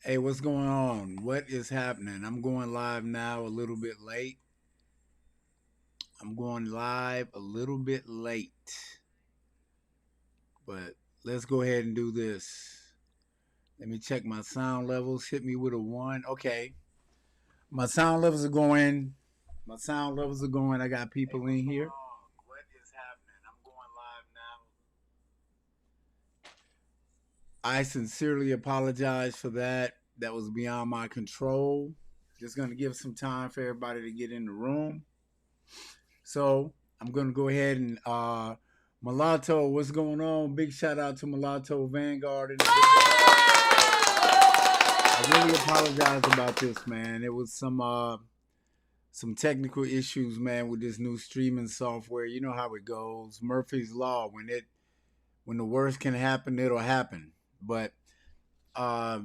Hey, what's going on? What is happening? I'm going live now a little bit late. I'm going live a little bit late. But let's go ahead and do this. Let me check my sound levels. Hit me with a 1. Okay. My sound levels are going. My sound levels are going. I got people in here. What is happening? I'm going live now. I sincerely apologize for that. That was beyond my control. Just going to give some time for everybody to get in the room. So I'm gonna go ahead and Mulatto, what's going on? Big shout out to Mulatto Vanguard. I really apologize about this, man. It was some technical issues, man, with this new streaming software. You know how it goes. Murphy's Law. When the worst can happen, it'll happen. But uh,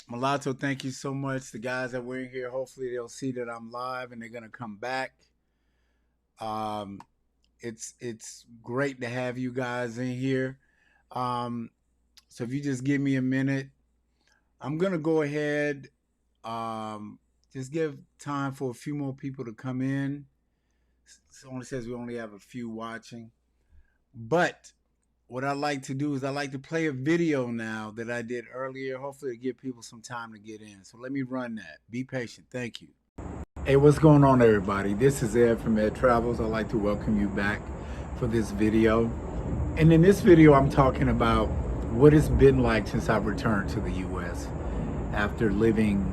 Mulatto, thank you so much. The guys that were in here, hopefully they'll see that I'm live and they're gonna come back. Um, it's great to have you guys in here. Um, so if you just give me a minute, I'm gonna go ahead. Just give time for a few more people to come in. It only says we only have a few watching, but what I like to do is I like to play a video now that I did earlier. Hopefully, to give people some time to get in. So let me run that. Be patient. Thank you. Hey, what's going on, everybody? This is Ed from Ed Travels. I'd like to welcome you back for this video. And in this video, I'm talking about what it's been like since I've returned to the U.S. after living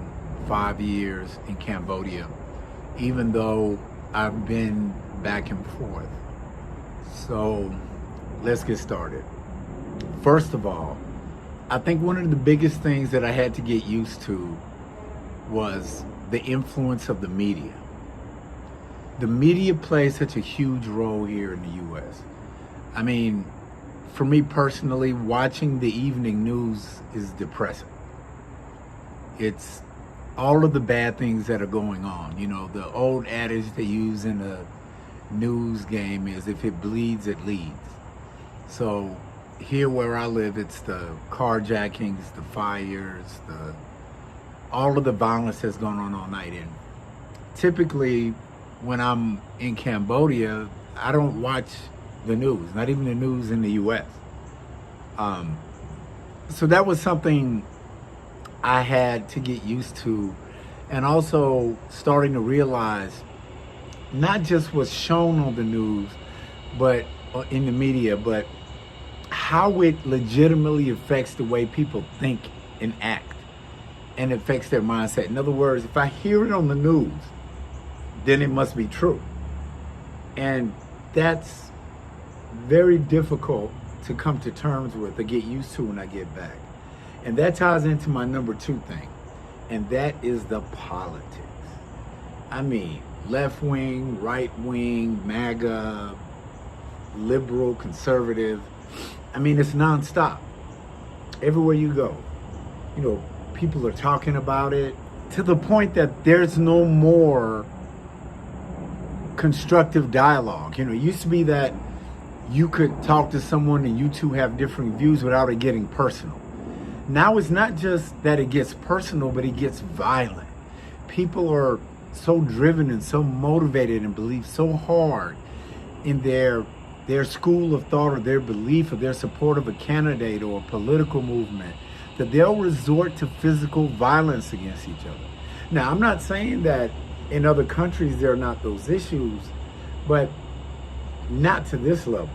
5 years in Cambodia, even though I've been back and forth. So let's get started. First of all, I think one of the biggest things that I had to get used to was the influence of the media. The media plays such a huge role here in the U.S. I mean, for me personally, watching the evening news is depressing. It's all of the bad things that are going on. You know, the old adage they use in the news game is if it bleeds, it leads. So here where I live, it's the carjackings, the fires, all of the violence that's going on all night. And typically when I'm in Cambodia, I don't watch the news, not even the news in the US. So that was something I had to get used to, and also starting to realize not just what's shown on the news, but in the media, but how it legitimately affects the way people think and act, and affects their mindset. In other words, if I hear it on the news, then it must be true. And that's very difficult to come to terms with or get used to when I get back. And that ties into my number 2 thing, and that is the politics. I mean, left wing, right wing, MAGA, liberal, conservative. I mean, it's nonstop. Everywhere you go, you know, people are talking about it to the point that there's no more constructive dialogue. You know, it used to be that you could talk to someone and you two have different views without it getting personal. Now it's not just that it gets personal, but it gets violent. People are so driven and so motivated and believe so hard in their school of thought or their belief or their support of a candidate or a political movement that they'll resort to physical violence against each other. Now, I'm not saying that in other countries there are not those issues, but not to this level.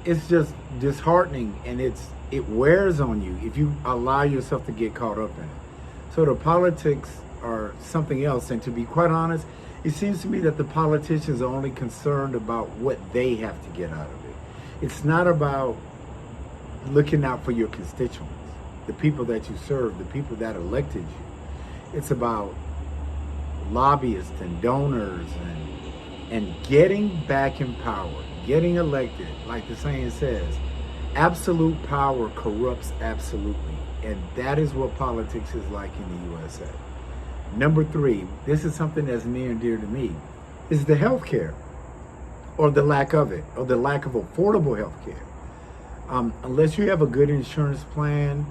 It's just disheartening, and it wears on you if you allow yourself to get caught up in it. So the politics are something else, and to be quite honest, it seems to me that the politicians are only concerned about what they have to get out of it. It's not about looking out for your constituents, the people that you serve, the people that elected you. It's about lobbyists and donors and getting back in power, getting elected. Like the saying says, absolute power corrupts absolutely. And that is what politics is like in the USA. Number 3, this is something that's near and dear to me, is the health care, or the lack of it, or the lack of affordable health care. Unless you have a good insurance plan,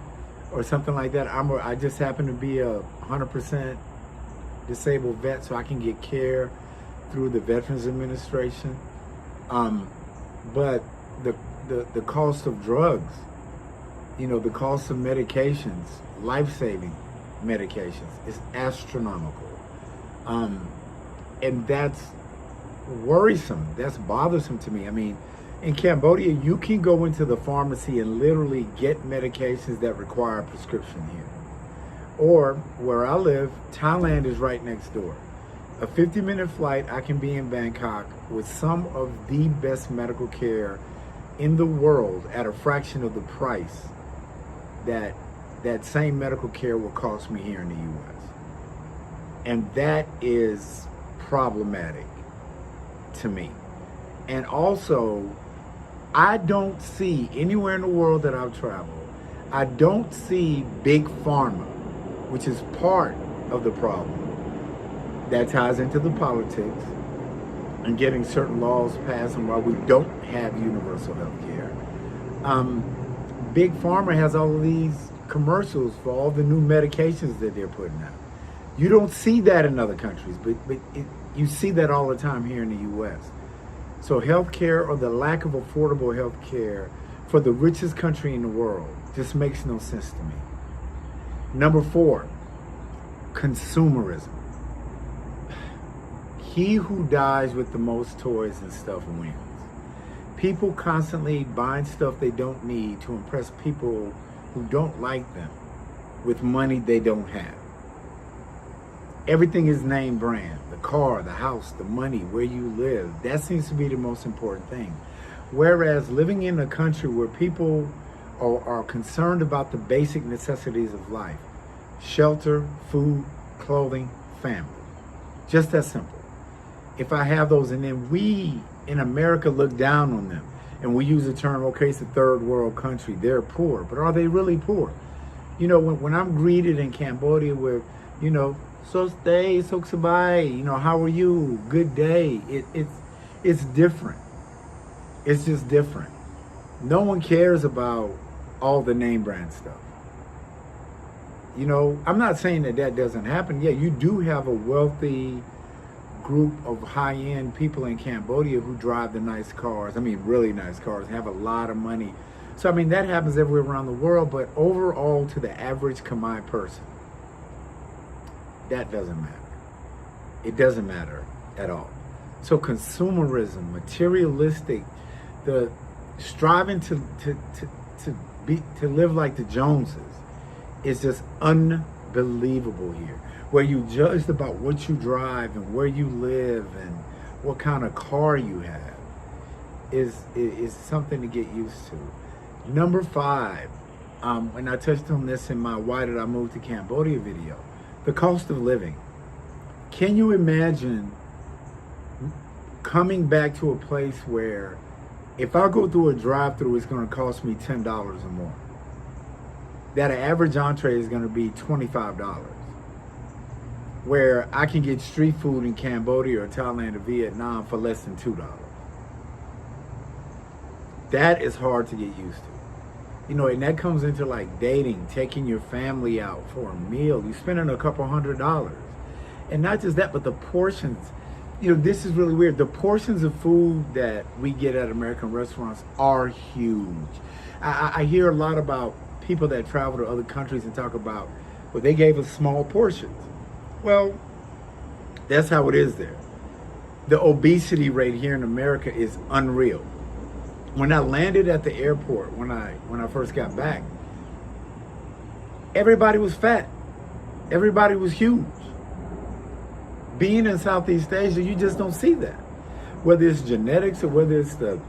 or something like that, I just happen to be a 100% disabled vet, so I can get care through the Veterans Administration. But the cost of drugs, the cost of medications, life-saving medications, is astronomical. And that's worrisome. That's bothersome to me. I mean, in Cambodia, you can go into the pharmacy and literally get medications that require a prescription here. Or where I live, Thailand is right next door. A 50-minute flight, I can be in Bangkok with some of the best medical care in the world at a fraction of the price that that same medical care will cost me here in the U.S. And that is problematic to me. And also, I don't see anywhere in the world that I've traveled, I don't see big pharma, which is part of the problem that ties into the politics and getting certain laws passed and why we don't have universal health care. Big Pharma has all of these commercials for all the new medications that they're putting out. You don't see that in other countries, but you see that all the time here in the U.S. So healthcare, or the lack of affordable healthcare for the richest country in the world, just makes no sense to me. Number 4, consumerism. He who dies with the most toys and stuff wins. People constantly buying stuff they don't need to impress people who don't like them with money they don't have. Everything is name brand. The car, the house, the money, where you live. That seems to be the most important thing. Whereas living in a country where people are concerned about the basic necessities of life: shelter, food, clothing, family. Just that simple. If I have those, and then we in America look down on them, and we use the term, okay, it's a third world country, they're poor, but are they really poor? When I'm greeted in Cambodia with, so stay, so sabai, how are you? Good day. It's different. It's just different. No one cares about all the name brand stuff. I'm not saying that doesn't happen. Yeah, you do have a wealthy group of high-end people in Cambodia who drive the nice cars. I mean, really nice cars, have a lot of money. So, that happens everywhere around the world, but overall, to the average Khmer person, that doesn't matter. It doesn't matter at all. So consumerism, materialistic, the striving to live like the Joneses is just unbelievable here. Where you judged about what you drive and where you live and what kind of car you have is something to get used to. Number 5, and I touched on this in my Why Did I Move to Cambodia video, the cost of living. Can you imagine coming back to a place where if I go through a drive-through, it's going to cost me $10 or more? That an average entree is going to be $25. Where I can get street food in Cambodia or Thailand or Vietnam for less than $2. That is hard to get used to. And that comes into like dating, taking your family out for a meal. You're spending a couple $100. And not just that, but the portions. This is really weird. The portions of food that we get at American restaurants are huge. I hear a lot about people that travel to other countries and talk about, well, they gave us small portions. Well, that's how it is there. The obesity rate here in America is unreal. When I landed at the airport, when I first got back, everybody was fat. Everybody was huge. Being in Southeast Asia, you just don't see that. Whether it's genetics or whether it's the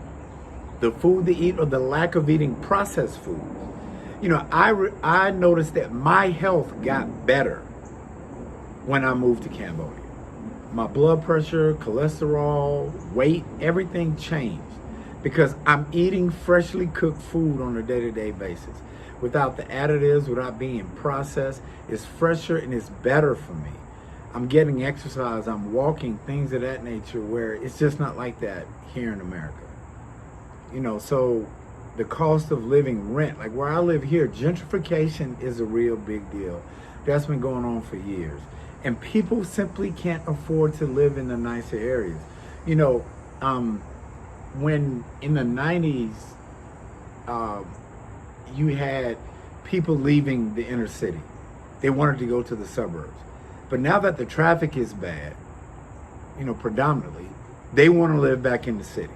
food they eat or the lack of eating processed foods. I noticed that my health got better when I moved to Cambodia. My blood pressure, cholesterol, weight, everything changed because I'm eating freshly cooked food on a day-to-day basis. Without the additives, without being processed, it's fresher and it's better for me. I'm getting exercise, I'm walking, things of that nature, where it's just not like that here in America. So the cost of living, rent. Like where I live here, gentrification is a real big deal. That's been going on for years. And people simply can't afford to live in the nicer areas. You know, um, when in the 90s, uh, you had people leaving the inner city. They wanted to go to the suburbs. But now that the traffic is bad, predominantly, they want to live back in the city.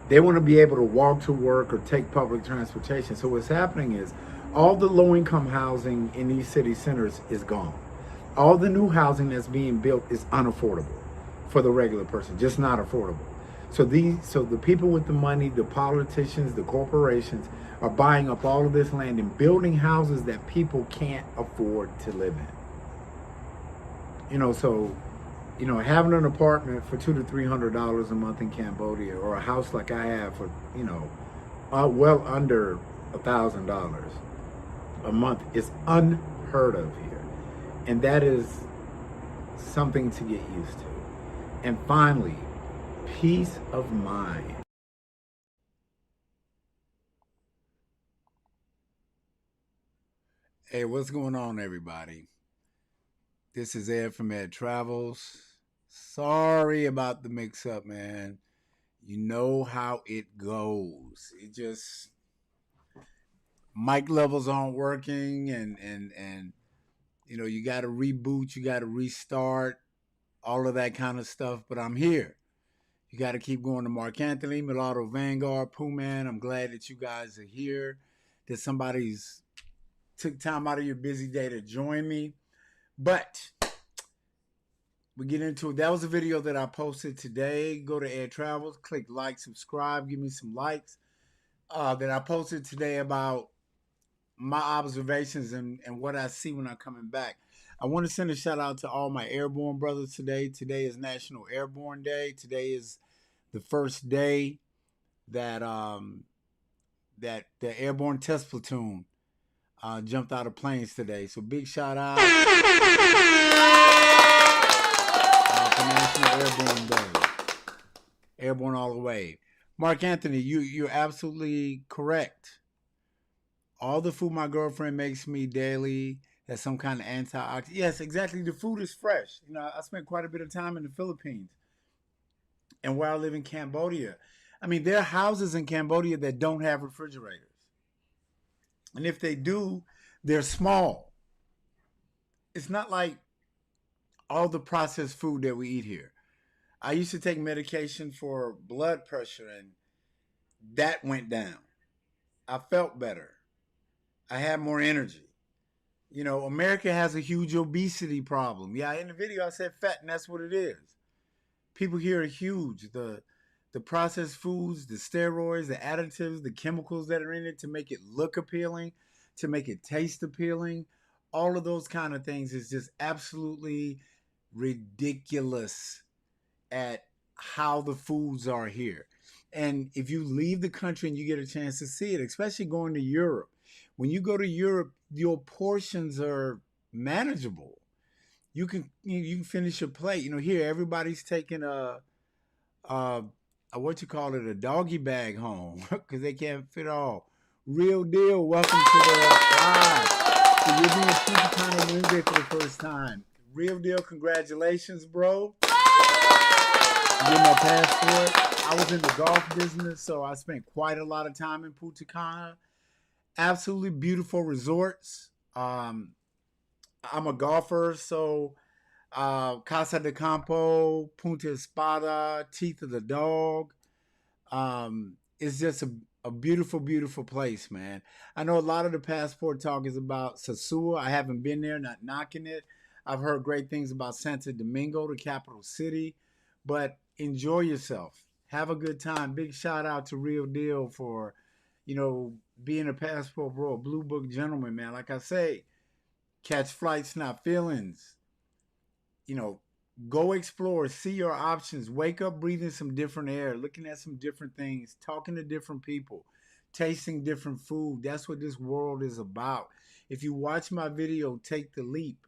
They want to be able to walk to work or take public transportation. So what's happening is all the low-income housing in these city centers is gone. All the new housing that's being built is unaffordable for the regular person, just not affordable. So the people with the money, the politicians, the corporations are buying up all of this land and building houses that people can't afford to live in. Having an apartment for $200 to $300 a month in Cambodia, or a house like I have for, well under $1,000 a month is unheard of here. And that is something to get used to. And finally, peace of mind. Hey, what's going on, everybody? This is Ed from Ed Travels. Sorry about the mix up, man. You know how it goes. It just mic levels aren't working, and you got to reboot, you got to restart, all of that kind of stuff. But I'm here. You got to keep going to Mark Anthony, Mulatto Vanguard, Pooh Man. I'm glad that you guys are here. That somebody's took time out of your busy day to join me. But we get into it. That was a video that I posted today. Go to Ed Travels, click like, subscribe, give me some likes. That I posted today about my observations and what I see when I'm coming back. I want to send a shout out to all my airborne brothers today. Today is National Airborne Day. Today is the first day that that the Airborne Test Platoon jumped out of planes today. So big shout out to National Airborne Day. Airborne all the way. Mark Anthony, you're absolutely correct. All the food my girlfriend makes me daily has some kind of antioxidant. Yes, exactly. The food is fresh. I spent quite a bit of time in the Philippines. And where I live in Cambodia, I mean, there are houses in Cambodia that don't have refrigerators. And if they do, they're small. It's not like all the processed food that we eat here. I used to take medication for blood pressure, and that went down. I felt better. I had more energy. America has a huge obesity problem. Yeah, in the video I said fat, and that's what it is. People here are huge. The processed foods, the steroids, the additives, the chemicals that are in it to make it look appealing, to make it taste appealing, all of those kind of things is just absolutely ridiculous at how the foods are here. And if you leave the country and you get a chance to see it, especially going to Europe, when you go to Europe, your portions are manageable. You can finish your plate. Here everybody's taking a doggy bag home because they can't fit all. Real deal. Welcome to the live. So you're being Punta Cana Wednesday for the first time. Real deal. Congratulations, bro. Get my passport. I was in the golf business, so I spent quite a lot of time in Punta Cana. Absolutely beautiful resorts. I'm a golfer, so Casa de Campo, Punta Espada, Teeth of the Dog. It's just a beautiful, beautiful place, man. I know a lot of the passport talk is about Sosúa. I haven't been there, not knocking it. I've heard great things about Santo Domingo, the capital city. But enjoy yourself. Have a good time. Big shout out to Real Deal for, being a passport bro, a blue book gentleman, man. Like I say, catch flights, not feelings. Go explore, see your options, wake up breathing some different air, looking at some different things, talking to different people, tasting different food. That's what this world is about. If you watch my video, Take the Leap,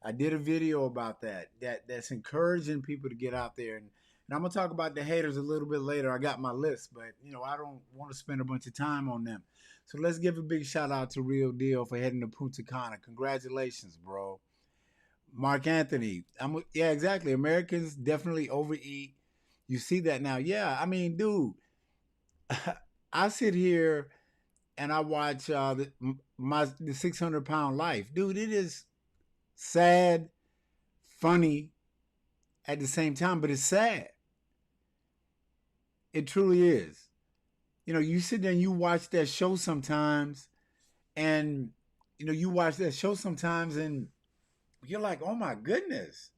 I did a video about that's encouraging people to get out there and And I'm gonna talk about the haters a little bit later. I got my list, but I don't want to spend a bunch of time on them. So let's give a big shout out to Real Deal for heading to Punta Cana. Congratulations, bro. Mark Anthony. Yeah, exactly. Americans definitely overeat. You see that now. Yeah, I mean, dude, I sit here and I watch the 600 pound life, dude. It is sad, funny at the same time, but it's sad. It truly is. You sit there and you watch that show sometimes, and you watch that show sometimes, and you're like, oh my goodness.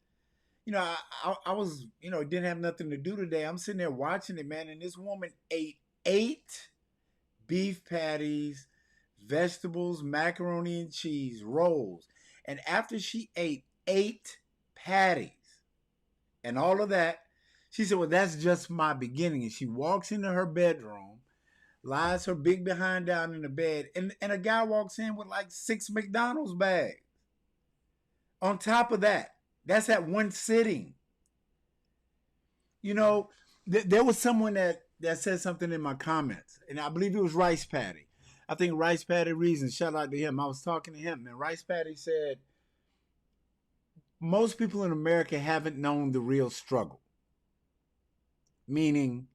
I was, didn't have nothing to do today. I'm sitting there watching it, man, and this woman ate 8 beef patties, vegetables, macaroni and cheese, rolls. And after she ate 8 patties and all of that, she said, well, that's just my beginning. And she walks into her bedroom, lies her big behind down in the bed, and a guy walks in with like 6 McDonald's bags. On top of that, that's at one sitting. There was someone that said something in my comments, and I believe it was Rice Patty. I think Rice Patty Reason, shout out to him. I was talking to him, and Rice Patty said, most people in America haven't known the real struggle, meaning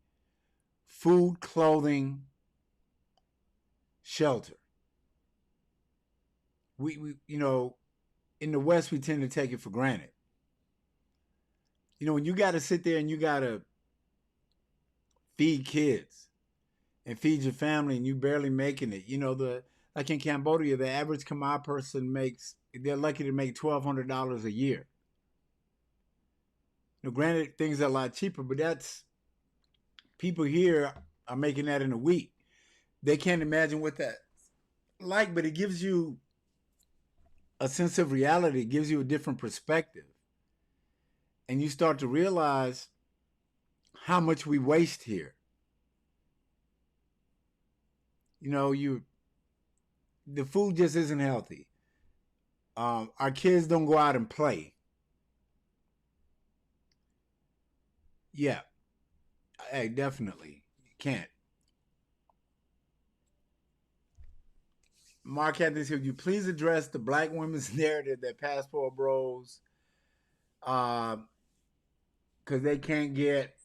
food, clothing, shelter. We in the West, we tend to take it for granted. When you got to sit there and you got to feed kids and feed your family and you barely making it. Like in Cambodia, the average Khmer person they're lucky to make $1,200 a year. Granted, things are a lot cheaper, but that's people here are making that in a week. They can't imagine what that like, but it gives you a sense of reality. It gives you a different perspective, and you start to realize how much we waste here. The food just isn't healthy. Our kids don't go out and play. Yeah, hey, definitely you can't. Mark Anthony, could you please address the black women's narrative that passport bros, because they can't get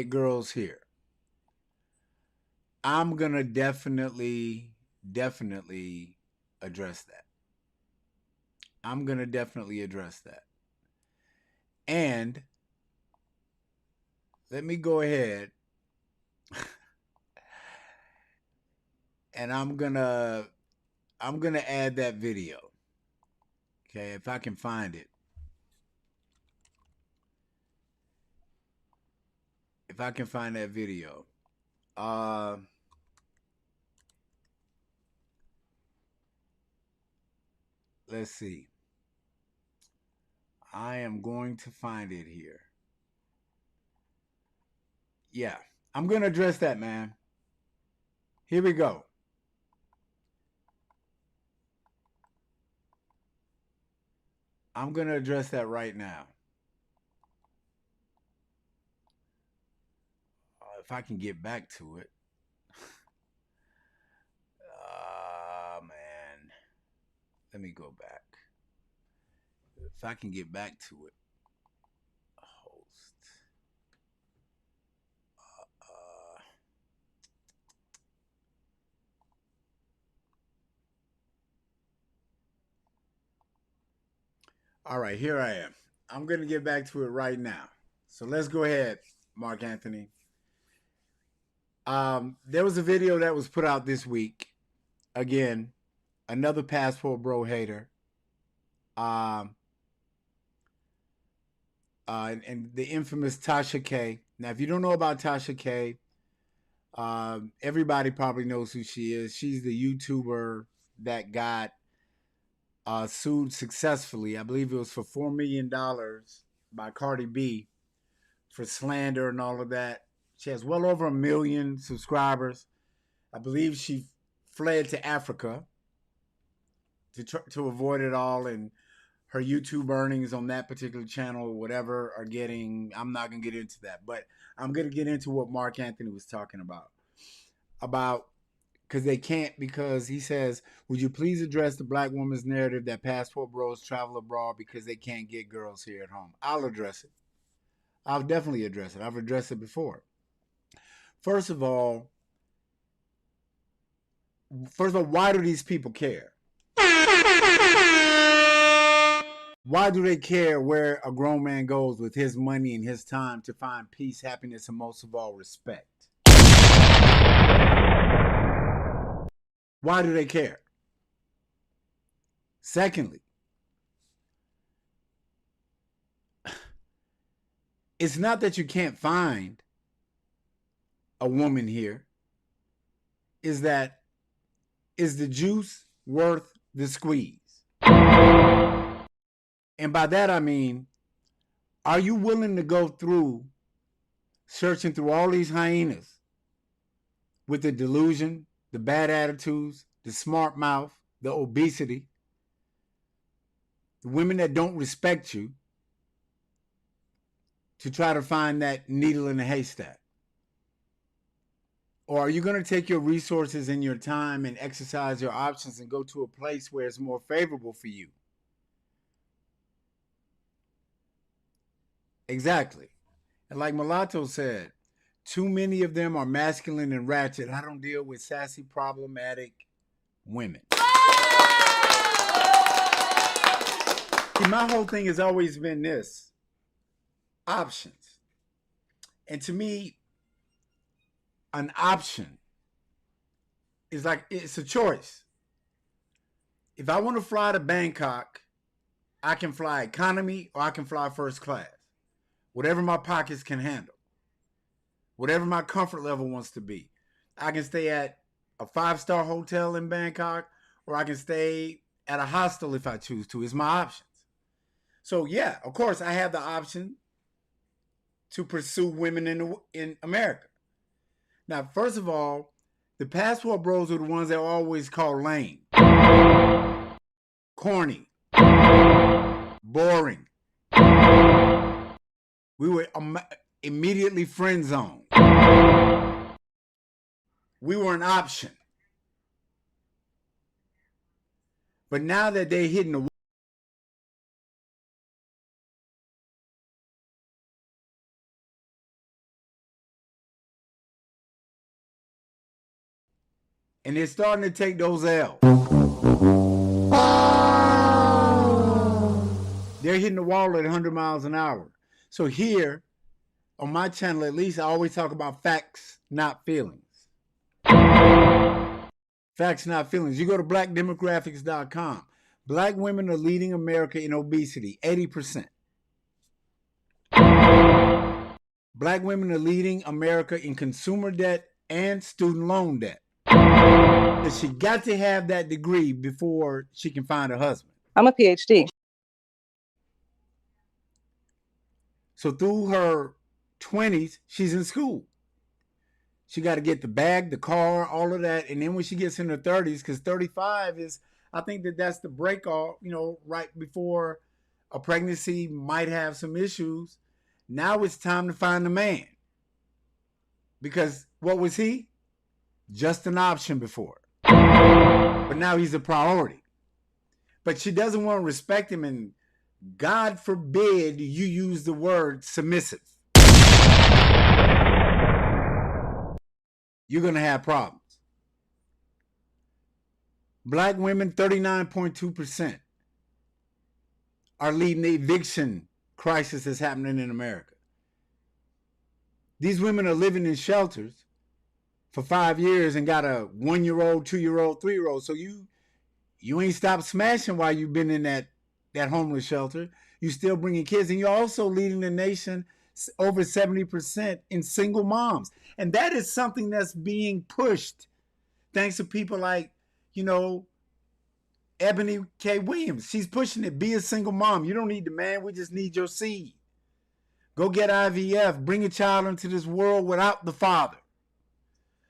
girls here? I'm gonna definitely address that. I'm gonna definitely address that. And let me go ahead and I'm gonna add that video. Okay, if I can find it. If I can find that video. Let's see. I am going to find it here. Yeah, I'm going to address that, man. Here we go. I'm going to address that right now. If I can get back to it. Man. Let me go back. If I can get back to it. Host. All right, here I am. I'm going to get back to it right now. So let's go ahead, Mark Anthony. There was a video that was put out this week. Again, another passport bro hater. And the infamous Tasha K. Now, if you don't know about Tasha K, everybody probably knows who she is. She's the YouTuber that got sued successfully. I believe it was for $4 million by Cardi B for slander and all of that. She has well over 1 million subscribers. I believe she fled to Africa to avoid it all, and her YouTube earnings on that particular channel or whatever are getting. I'm not going to get into that, but I'm going to get into what Mark Anthony was talking about because they can't, because he says, would you please address the black woman's narrative that passport bros travel abroad because they can't get girls here at home? I'll address it. I'll definitely address it. I've addressed it before. First of all, why do these people care? Why do they care where a grown man goes with his money and his time to find peace, happiness, and most of all, respect? Why do they care? Secondly, it's not that you can't find a woman here. Is the juice worth the squeeze? And by that I mean, are you willing to go through searching through all these hyenas with the delusion, the bad attitudes, the smart mouth, the obesity, the women that don't respect you, to try to find that needle in a haystack? Or are you going to take your resources and your time and exercise your options and go to a place where it's more favorable for you? Exactly. And like Mulatto said, too many of them are masculine and ratchet. I don't deal with sassy, problematic women. See, my whole thing has always been this: options. And to me, an option is like, it's a choice. If I want to fly to Bangkok, I can fly economy or I can fly first class. Whatever my pockets can handle. Whatever my comfort level wants to be. I can stay at a 5-star hotel in Bangkok, or I can stay at a hostel if I choose to. It's my options. So yeah, of course, I have the option to pursue women in America. Now, first of all, the passport bros are the ones that are always called lame, corny, boring. We were immediately friend zoned. We were an option. But now that they're hitting the and they're starting to take those L's. They're hitting the wall at 100 miles an hour. So here, on my channel at least, I always talk about facts, not feelings. Facts, not feelings. You go to blackdemographics.com. Black women are leading America in obesity, 80%. Black women are leading America in consumer debt and student loan debt. But she got to have that degree before she can find a husband. I'm a PhD. So through her 20s, she's in school. She got to get the bag, the car, all of that. And then when she gets in her 30s, because 35 is, I think that's the break off, right before a pregnancy might have some issues. Now it's time to find a man. Because what was he? Just an option before. But now he's a priority. But she doesn't want to respect him, and God forbid you use the word submissive. You're going to have problems. Black women, 39.2%, are leading the eviction crisis that's happening in America. These women are living in shelters for 5 years and got a 1-year-old, 2-year-old, 3-year-old. So you ain't stopped smashing while you've been in that homeless shelter. You still bringing kids, and you're also leading the nation over 70% in single moms. And that is something that's being pushed thanks to people like, Ebony K. Williams. She's pushing it. Be a single mom. You don't need the man. We just need your seed. Go get IVF. Bring a child into this world without the father.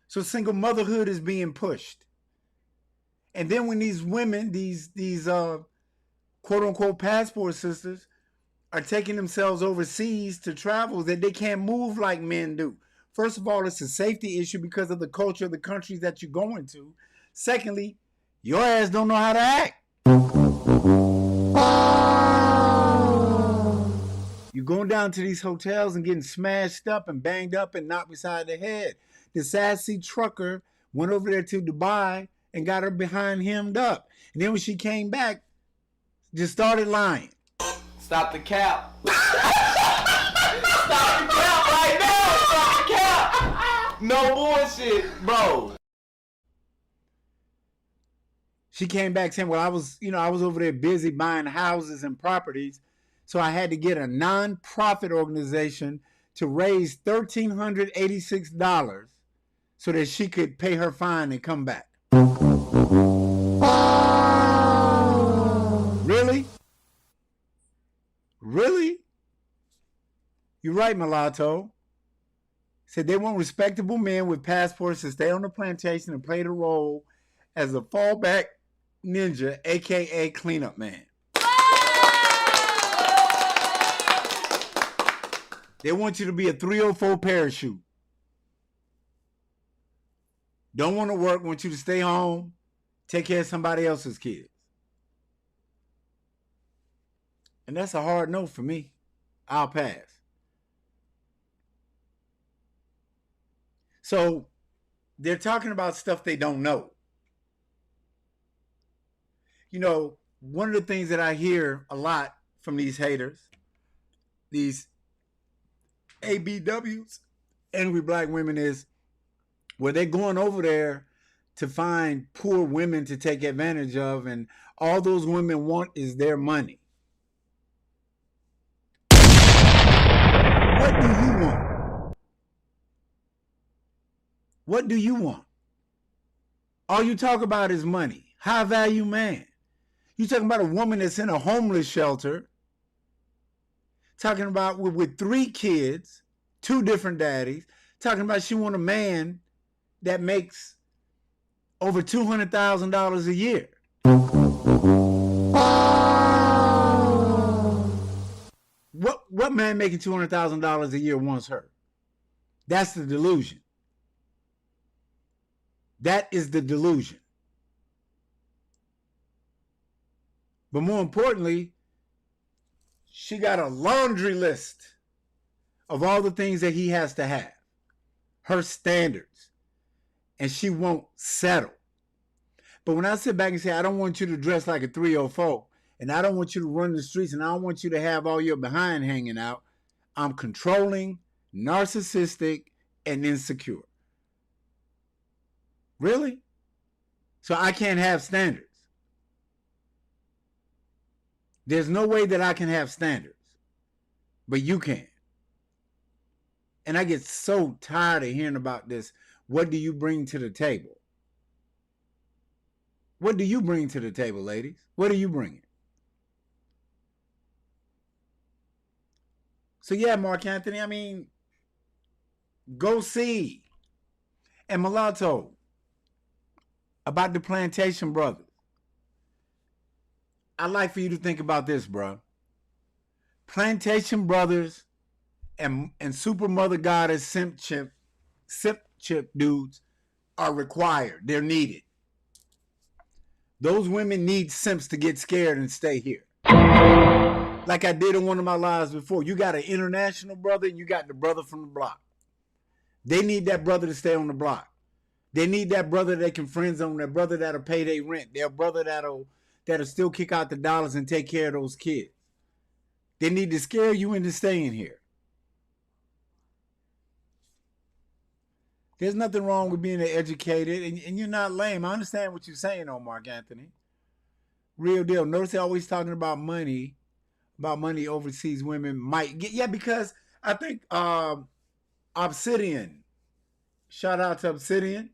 So single motherhood is being pushed. And then when these women, these quote unquote passport sisters are taking themselves overseas to travel that they can't move like men do. First of all, it's a safety issue because of the culture of the countries that you're going to. Secondly, your ass don't know how to act. You're going down to these hotels and getting smashed up and banged up and knocked beside the head. The sassy trucker went over there to Dubai and got her behind hemmed up. And then when she came back, just started lying. Stop the cap. Stop the cap right now. Stop the cap. No bullshit, bro. She came back saying, well, I was over there busy buying houses and properties. So I had to get a non-profit organization to raise $1,386 so that she could pay her fine and come back. Really? Really? You're right, Mulatto. Said they want respectable men with passports to stay on the plantation and play the role as a fallback ninja, aka cleanup man. They want you to be a 304 parachute. Don't want to work, want you to stay home, take care of somebody else's kids. And that's a hard no for me. I'll pass. So they're talking about stuff they don't know. You know, one of the things that I hear a lot from these haters, these ABWs, angry black women, is where they're going over there to find poor women to take advantage of, and all those women want is their money. What do you want? What do you want? All you talk about is money. High value man. You talking about a woman that's in a homeless shelter, talking about with 3 kids, 2 different daddies, talking about she want a man that makes over $200,000 a year. What man making $200,000 a year wants her? That's the delusion. That is the delusion. But more importantly, she got a laundry list of all the things that he has to have, her standards, and she won't settle. But when I sit back and say, I don't want you to dress like a 304, and I don't want you to run the streets, and I don't want you to have all your behind hanging out, I'm controlling, narcissistic, and insecure. Really? So I can't have standards. There's no way that I can have standards, but you can. And I get so tired of hearing about this. What do you bring to the table? What do you bring to the table, ladies? What are you bringing? So yeah, Mark Anthony, I mean, go see. And Mulatto, about the Plantation Brothers. I'd like for you to think about this, bro. Plantation Brothers and Super Mother Goddess Simp Chip dudes are required. They're needed. Those women need simps to get scared and stay here. Like I did in one of my lives before. You got an international brother and you got the brother from the block. They need that brother to stay on the block. They need that brother they can friend zone, that brother that'll pay their rent, their brother that'll still kick out the dollars and take care of those kids. They need to scare you into staying here. There's nothing wrong with being educated, and you're not lame. I understand what you're saying, Mark Anthony. Real deal. Notice they're always talking about money overseas women might get. Yeah, because I think Obsidian, shout out to Obsidian,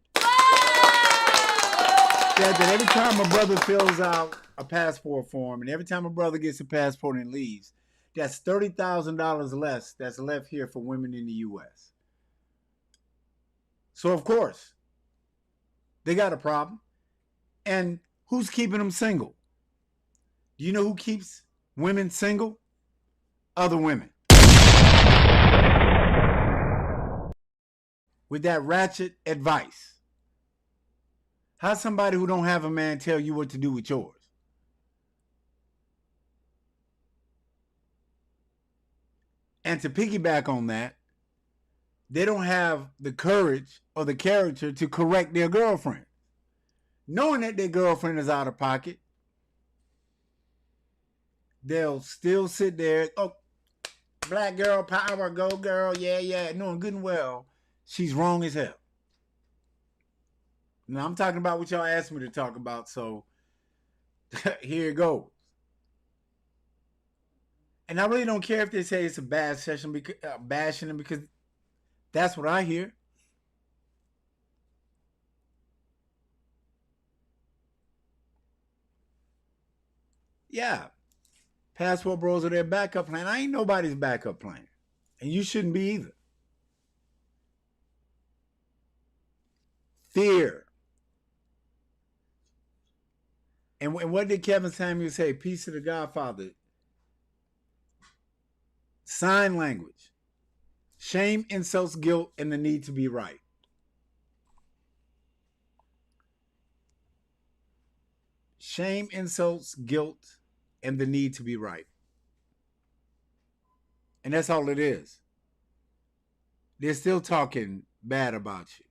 said that every time a brother fills out a passport form and every time a brother gets a passport and leaves, that's $30,000 less that's left here for women in the U.S. So, of course, they got a problem. And who's keeping them single? Do you know who keeps women single? Other women. With that ratchet advice. How's somebody who don't have a man tell you what to do with yours? And to piggyback on that, they don't have the courage or the character to correct their girlfriend. Knowing that their girlfriend is out of pocket, they'll still sit there, oh, black girl power, go girl, yeah, knowing good and well she's wrong as hell. Now I'm talking about what y'all asked me to talk about, so here it goes. And I really don't care if they say it's a bad session, because bashing them, because that's what I hear. Yeah, Passport Bros are their backup plan. I ain't nobody's backup plan, and you shouldn't be either. Fear. And what did Kevin Samuel say? Peace to the Godfather. Sign language. Shame, insults, guilt, and the need to be right. Shame, insults, guilt, and the need to be right. And that's all it is. They're still talking bad about you.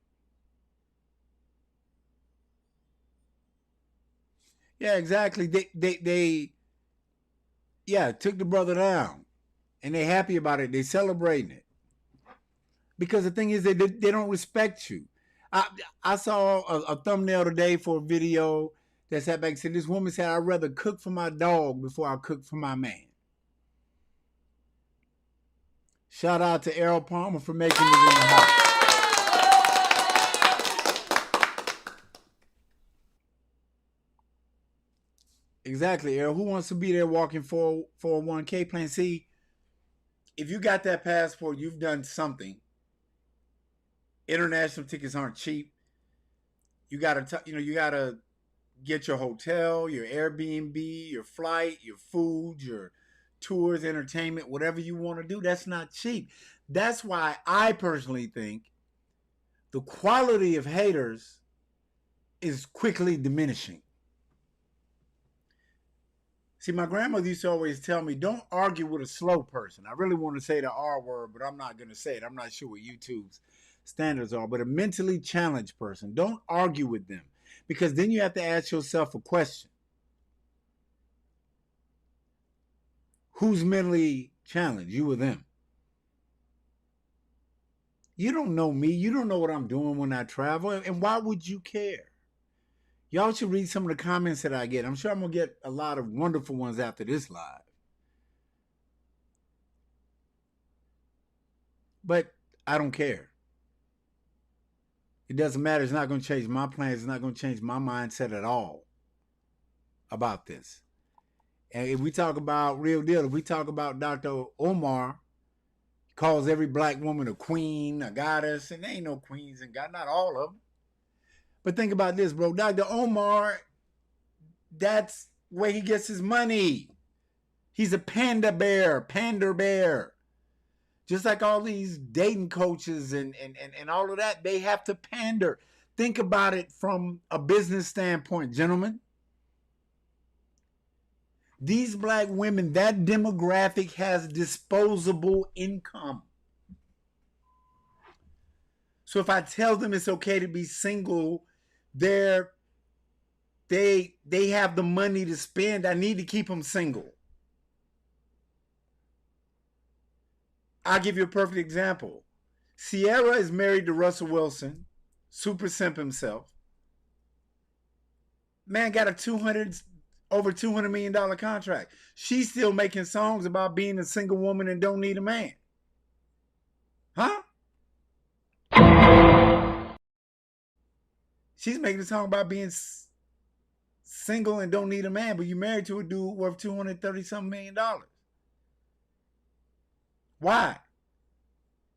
Yeah, exactly. They took the brother down, and they're happy about it. They're celebrating it. Because the thing is, they don't respect you. I saw a thumbnail today for a video that sat back and said, this woman said, I'd rather cook for my dog before I cook for my man. Shout out to Errol Palmer for making it in the house. Exactly, Errol. Who wants to be there walking for a 1K plan? See, if you got that passport, you've done something. International tickets aren't cheap. You gotta get your hotel, your Airbnb, your flight, your food, your tours, entertainment, whatever you want to do. That's not cheap. That's why I personally think the quality of haters is quickly diminishing. See, my grandmother used to always tell me, don't argue with a slow person. I really want to say the R word, but I'm not going to say it. I'm not sure what YouTube's standards are. But a mentally challenged person, don't argue with them, because then you have to ask yourself a question. Who's mentally challenged, you or them? You don't know me. You don't know what I'm doing when I travel. And why would you care? Y'all should read some of the comments that I get. I'm sure I'm going to get a lot of wonderful ones after this live. But I don't care. It doesn't matter. It's not going to change my plans. It's not going to change my mindset at all about this. And if we talk about real deal, if we talk about Dr. Omar, he calls every black woman a queen, a goddess, and there ain't no queens and god, not all of them. But think about this, bro. Dr. Omar, that's where he gets his money. He's a pander bear. Just like all these dating coaches and all of that, they have to pander. Think about it from a business standpoint, gentlemen. These black women, that demographic has disposable income. So if I tell them it's okay to be single, they have the money to spend. I need to keep them single. I'll give you a perfect example. Sierra is married to Russell Wilson, super simp himself. Man got a over $200 million contract. She's still making songs about being a single woman and don't need a man. Huh? She's making a song about being single and don't need a man, but you're married to a dude worth $230-something million. Why?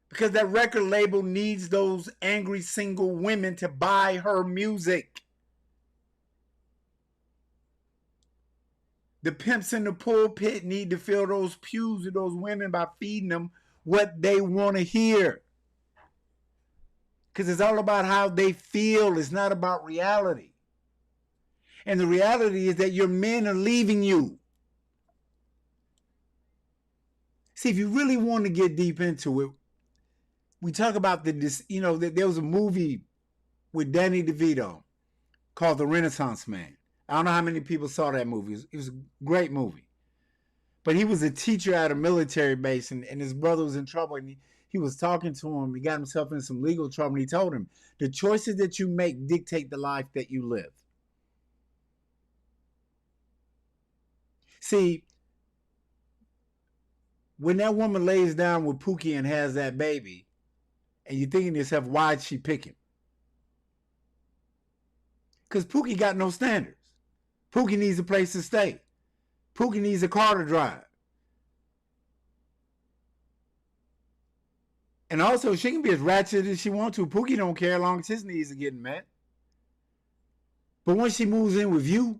Because that record label needs those angry single women to buy her music. The pimps in the pulpit need to fill those pews with those women by feeding them what they want to hear. Because it's all about how they feel. It's not about reality. And the reality is that your men are leaving you. See, if you really want to get deep into it, we talk about there was a movie with Danny DeVito called The Renaissance Man. I don't know how many people saw that movie. It was a great movie. But he was a teacher at a military base, and his brother was in trouble, and he was talking to him. He got himself in some legal trouble, and he told him, the choices that you make dictate the life that you live. See, when that woman lays down with Pookie and has that baby, and you're thinking to yourself, why'd she pick him? Because Pookie got no standards. Pookie needs a place to stay. Pookie needs a car to drive. And also, she can be as ratchet as she wants to. Pookie don't care as long as his needs are getting met. But once she moves in with you,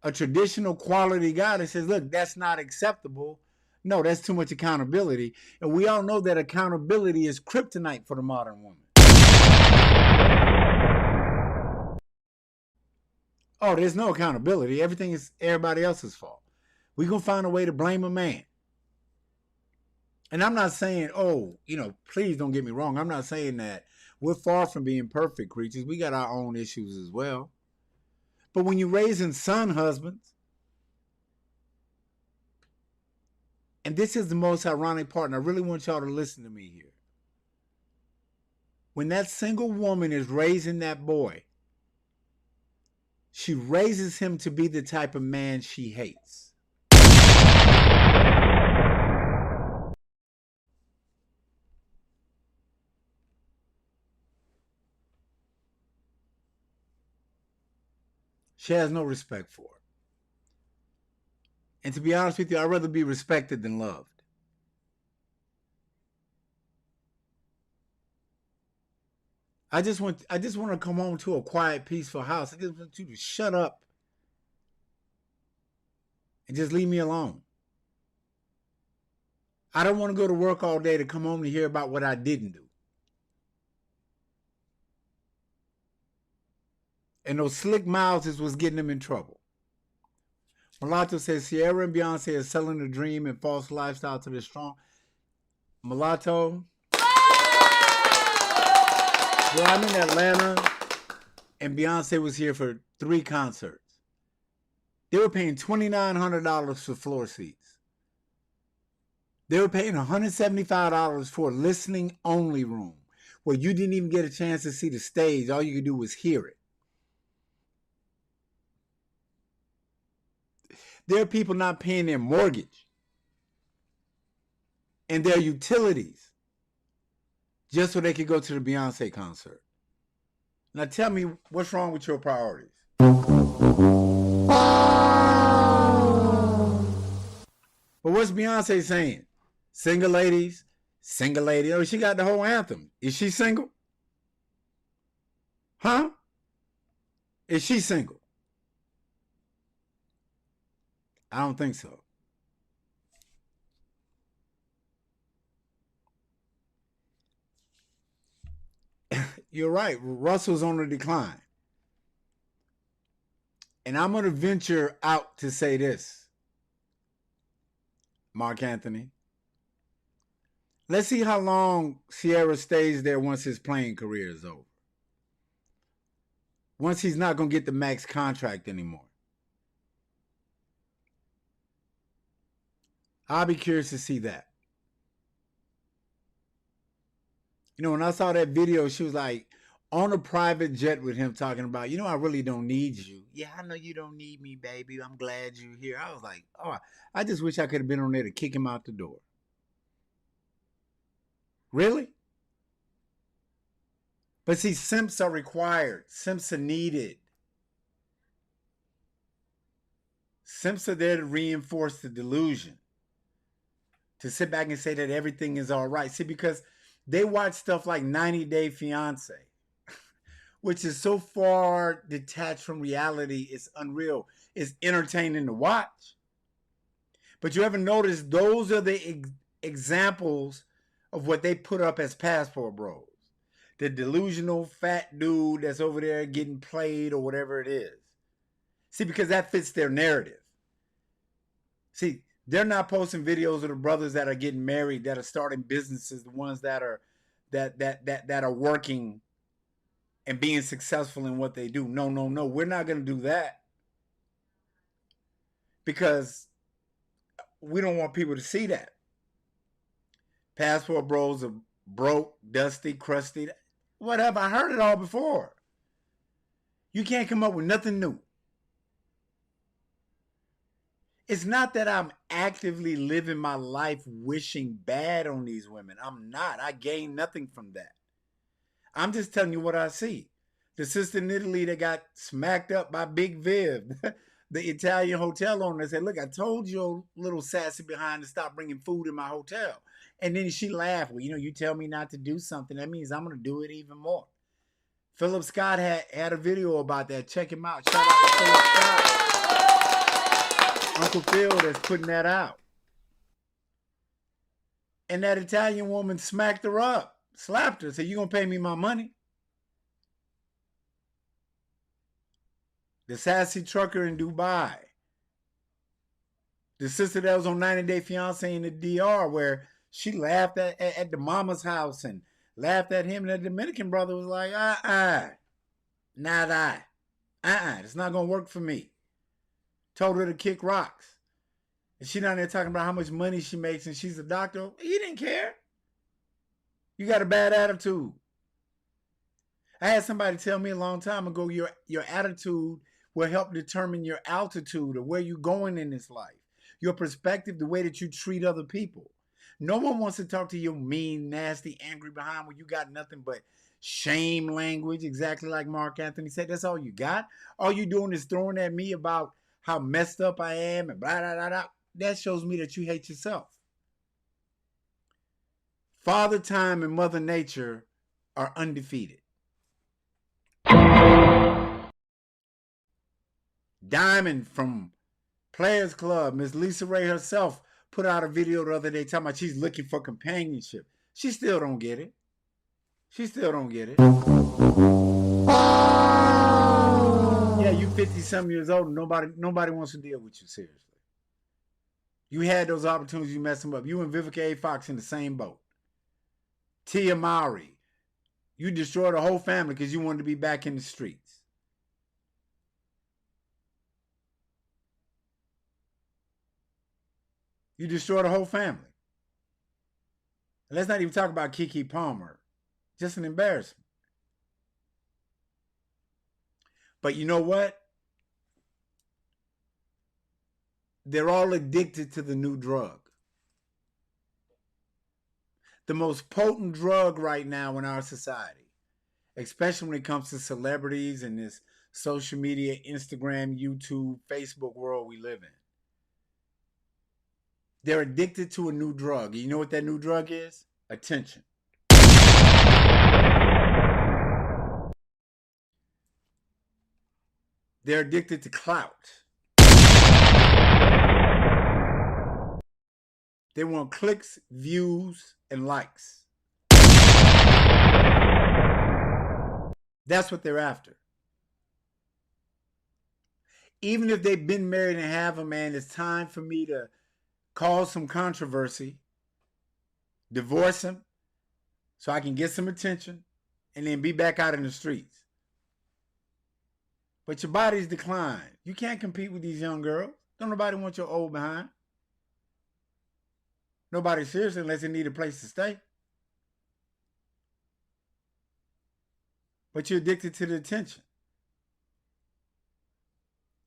a traditional quality guy that says, look, that's not acceptable. No, that's too much accountability. And we all know that accountability is kryptonite for the modern woman. Oh, there's no accountability. Everything is everybody else's fault. We're going to find a way to blame a man. And I'm not saying, please don't get me wrong. I'm not saying that we're far from being perfect creatures. We got our own issues as well. But when you're raising son husbands, and this is the most ironic part, and I really want y'all to listen to me here. When that single woman is raising that boy, she raises him to be the type of man she hates. She has no respect for it. And to be honest with you, I'd rather be respected than loved. I just want to come home to a quiet, peaceful house. I just want you to shut up and just leave me alone. I don't want to go to work all day to come home to hear about what I didn't do. And those slick mouths is what's getting them in trouble. Mulatto says Sierra and Beyonce are selling the dream and false lifestyle to the strong. Mulatto. Well, I'm in Atlanta, and Beyonce was here for 3 concerts. They were paying $2,900 for floor seats. They were paying $175 for a listening-only room, where you didn't even get a chance to see the stage. All you could do was hear it. There are people not paying their mortgage and their utilities just so they could go to the Beyonce concert. Now tell me, what's wrong with your priorities? But what's Beyonce saying? Single ladies, single lady. Oh, she got the whole anthem. Is she single? Huh? Is she single? I don't think so. You're right. Russell's on the decline. And I'm going to venture out to say this, Mark Anthony. Let's see how long Sierra stays there once his playing career is over. Once he's not going to get the max contract anymore. I'll be curious to see that. You know, when I saw that video, she was like on a private jet with him talking about, I really don't need you. Yeah, I know you don't need me, baby. I'm glad you're here. I was like, oh, I just wish I could have been on there to kick him out the door. Really? But see, simps are required. Simps are needed. Simps are there to reinforce the delusion. To sit back and say that everything is all right. See, because they watch stuff like 90 Day Fiance, which is so far detached from reality, it's unreal. It's entertaining to watch. But you ever notice those are the examples of what they put up as passport bros? The delusional fat dude that's over there getting played or whatever it is. See, because that fits their narrative. See, they're not posting videos of the brothers that are getting married, that are starting businesses, the ones that are that are working and being successful in what they do. No, no, no. We're not going to do that because we don't want people to see that. Passport bros are broke, dusty, crusty, whatever. I heard it all before. You can't come up with nothing new. It's not that I'm actively living my life wishing bad on these women. I'm not. I gain nothing from that. I'm just telling you what I see. The sister in Italy that got smacked up by Big Viv, the Italian hotel owner, said, look, I told your little sassy behind to stop bringing food in my hotel. And then she laughed. Well, you tell me not to do something. That means I'm going to do it even more. Philip Scott had a video about that. Check him out. Shout out to Philip Scott. Uncle Phil that's putting that out. And that Italian woman smacked her up, slapped her, said, you going to pay me my money? The sassy trucker in Dubai. The sister that was on 90 Day Fiancé in the DR where she laughed at the mama's house and laughed at him. And the Dominican brother was like, not I. It's not going to work for me. Told her to kick rocks. And she down there talking about how much money she makes and she's a doctor. He didn't care. You got a bad attitude. I had somebody tell me a long time ago, your attitude will help determine your altitude or where you're going in this life. Your perspective, the way that you treat other people. No one wants to talk to you mean, nasty, angry behind when you got nothing but shame language, exactly like Mark Anthony said. That's all you got. All you doing is throwing at me about how messed up I am and blah, blah, blah, blah. That shows me that you hate yourself. Father Time and Mother Nature are undefeated. Diamond from Players Club, Miss Lisa Ray herself, put out a video the other day talking about she's looking for companionship. She still don't get it. She still don't get it. Yeah, you 50-some years old and nobody wants to deal with you seriously. You had those opportunities, you messed them up. You and Vivica A. Fox in the same boat. Tia Mowry, you destroyed a whole family because you wanted to be back in the streets. You destroyed a whole family. And let's not even talk about Keke Palmer. Just an embarrassment. But you know what? They're all addicted to the new drug. The most potent drug right now in our society, especially when it comes to celebrities and this social media, Instagram, YouTube, Facebook world we live in. They're addicted to a new drug. You know what that new drug is? Attention. They're addicted to clout. They want clicks, views, and likes. That's what they're after. Even if they've been married and have a man, it's time for me to cause some controversy, divorce him, so I can get some attention, and then be back out in the streets. But your body's declined. You can't compete with these young girls. Don't nobody want your old behind. Nobody seriously unless they need a place to stay. But you're addicted to the attention.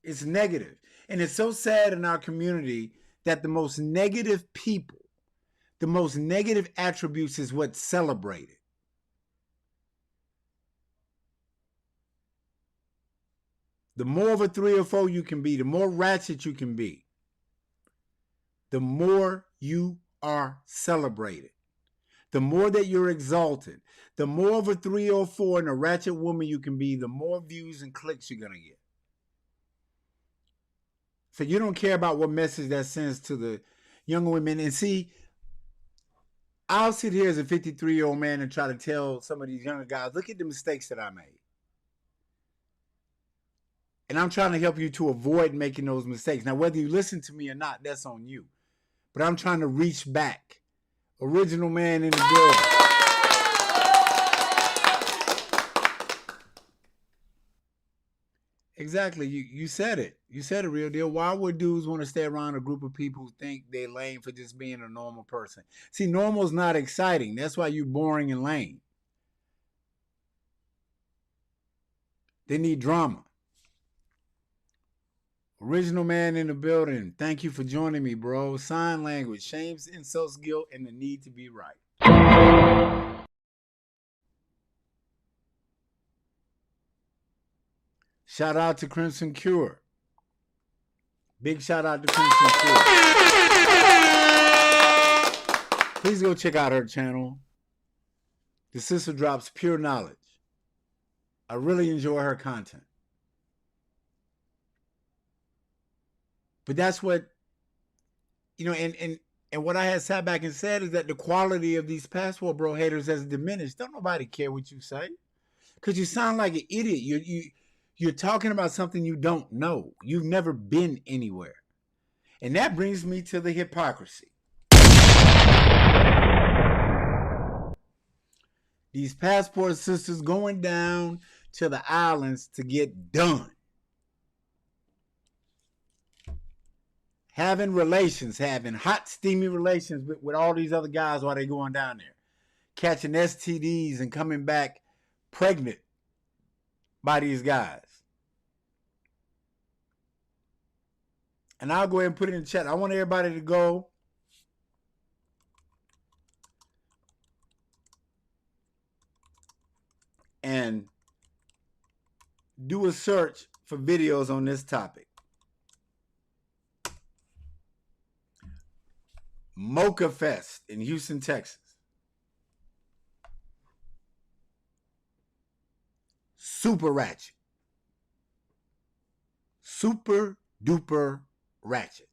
It's negative. And it's so sad in our community that the most negative people, the most negative attributes is what's celebrated. The more of a 3 or 4 you can be, the more ratchet you can be, the more you are celebrated. The more that you're exalted, the more of a 3 or 4 and a ratchet woman you can be, the more views and clicks you're going to get. So you don't care about what message that sends to the younger women. And see, I'll sit here as a 53-year-old man and try to tell some of these younger guys, look at the mistakes that I made. And I'm trying to help you to avoid making those mistakes. Now, whether you listen to me or not, that's on you. But I'm trying to reach back. Original man in the building. Exactly. You said it. You said it, real deal. Why would dudes want to stay around a group of people who think they're lame for just being a normal person? See, normal's not exciting. That's why you're boring and lame. They need drama. Original man in the building. Thank you for joining me, bro. Sign language. Shames, insults, guilt, and the need to be right. Shout out to Crimson Cure. Big shout out to Crimson Cure. Please go check out her channel. The sister drops pure knowledge. I really enjoy her content. But that's what, and what I had sat back and said is that the quality of these passport bro haters has diminished. Don't nobody care what you say. Because you sound like an idiot. You're talking about something you don't know. You've never been anywhere. And that brings me to the hypocrisy. These passport sisters going down to the islands to get done. Having hot, steamy relations with all these other guys while they're going down there. Catching STDs and coming back pregnant by these guys. And I'll go ahead and put it in the chat. I want everybody to go and do a search for videos on this topic. Mocha Fest in Houston, Texas. Super ratchet. Super duper ratchet.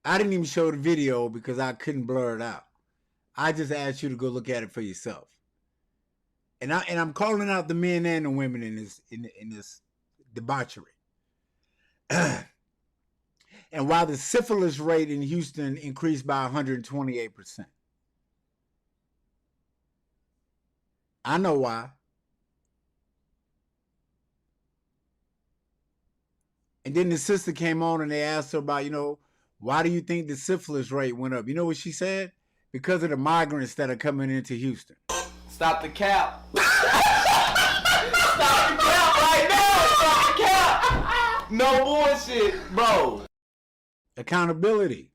I didn't even show the video because I couldn't blur it out. I just asked you to go look at it for yourself. And I'm calling out the men and the women in this debauchery. And while the syphilis rate in Houston increased by 128%. I know why. And then the sister came on and they asked her about, why do you think the syphilis rate went up? You know what she said? Because of the migrants that are coming into Houston. Stop the cap. Stop the cap right now. Stop the cap. No bullshit, bro. Accountability.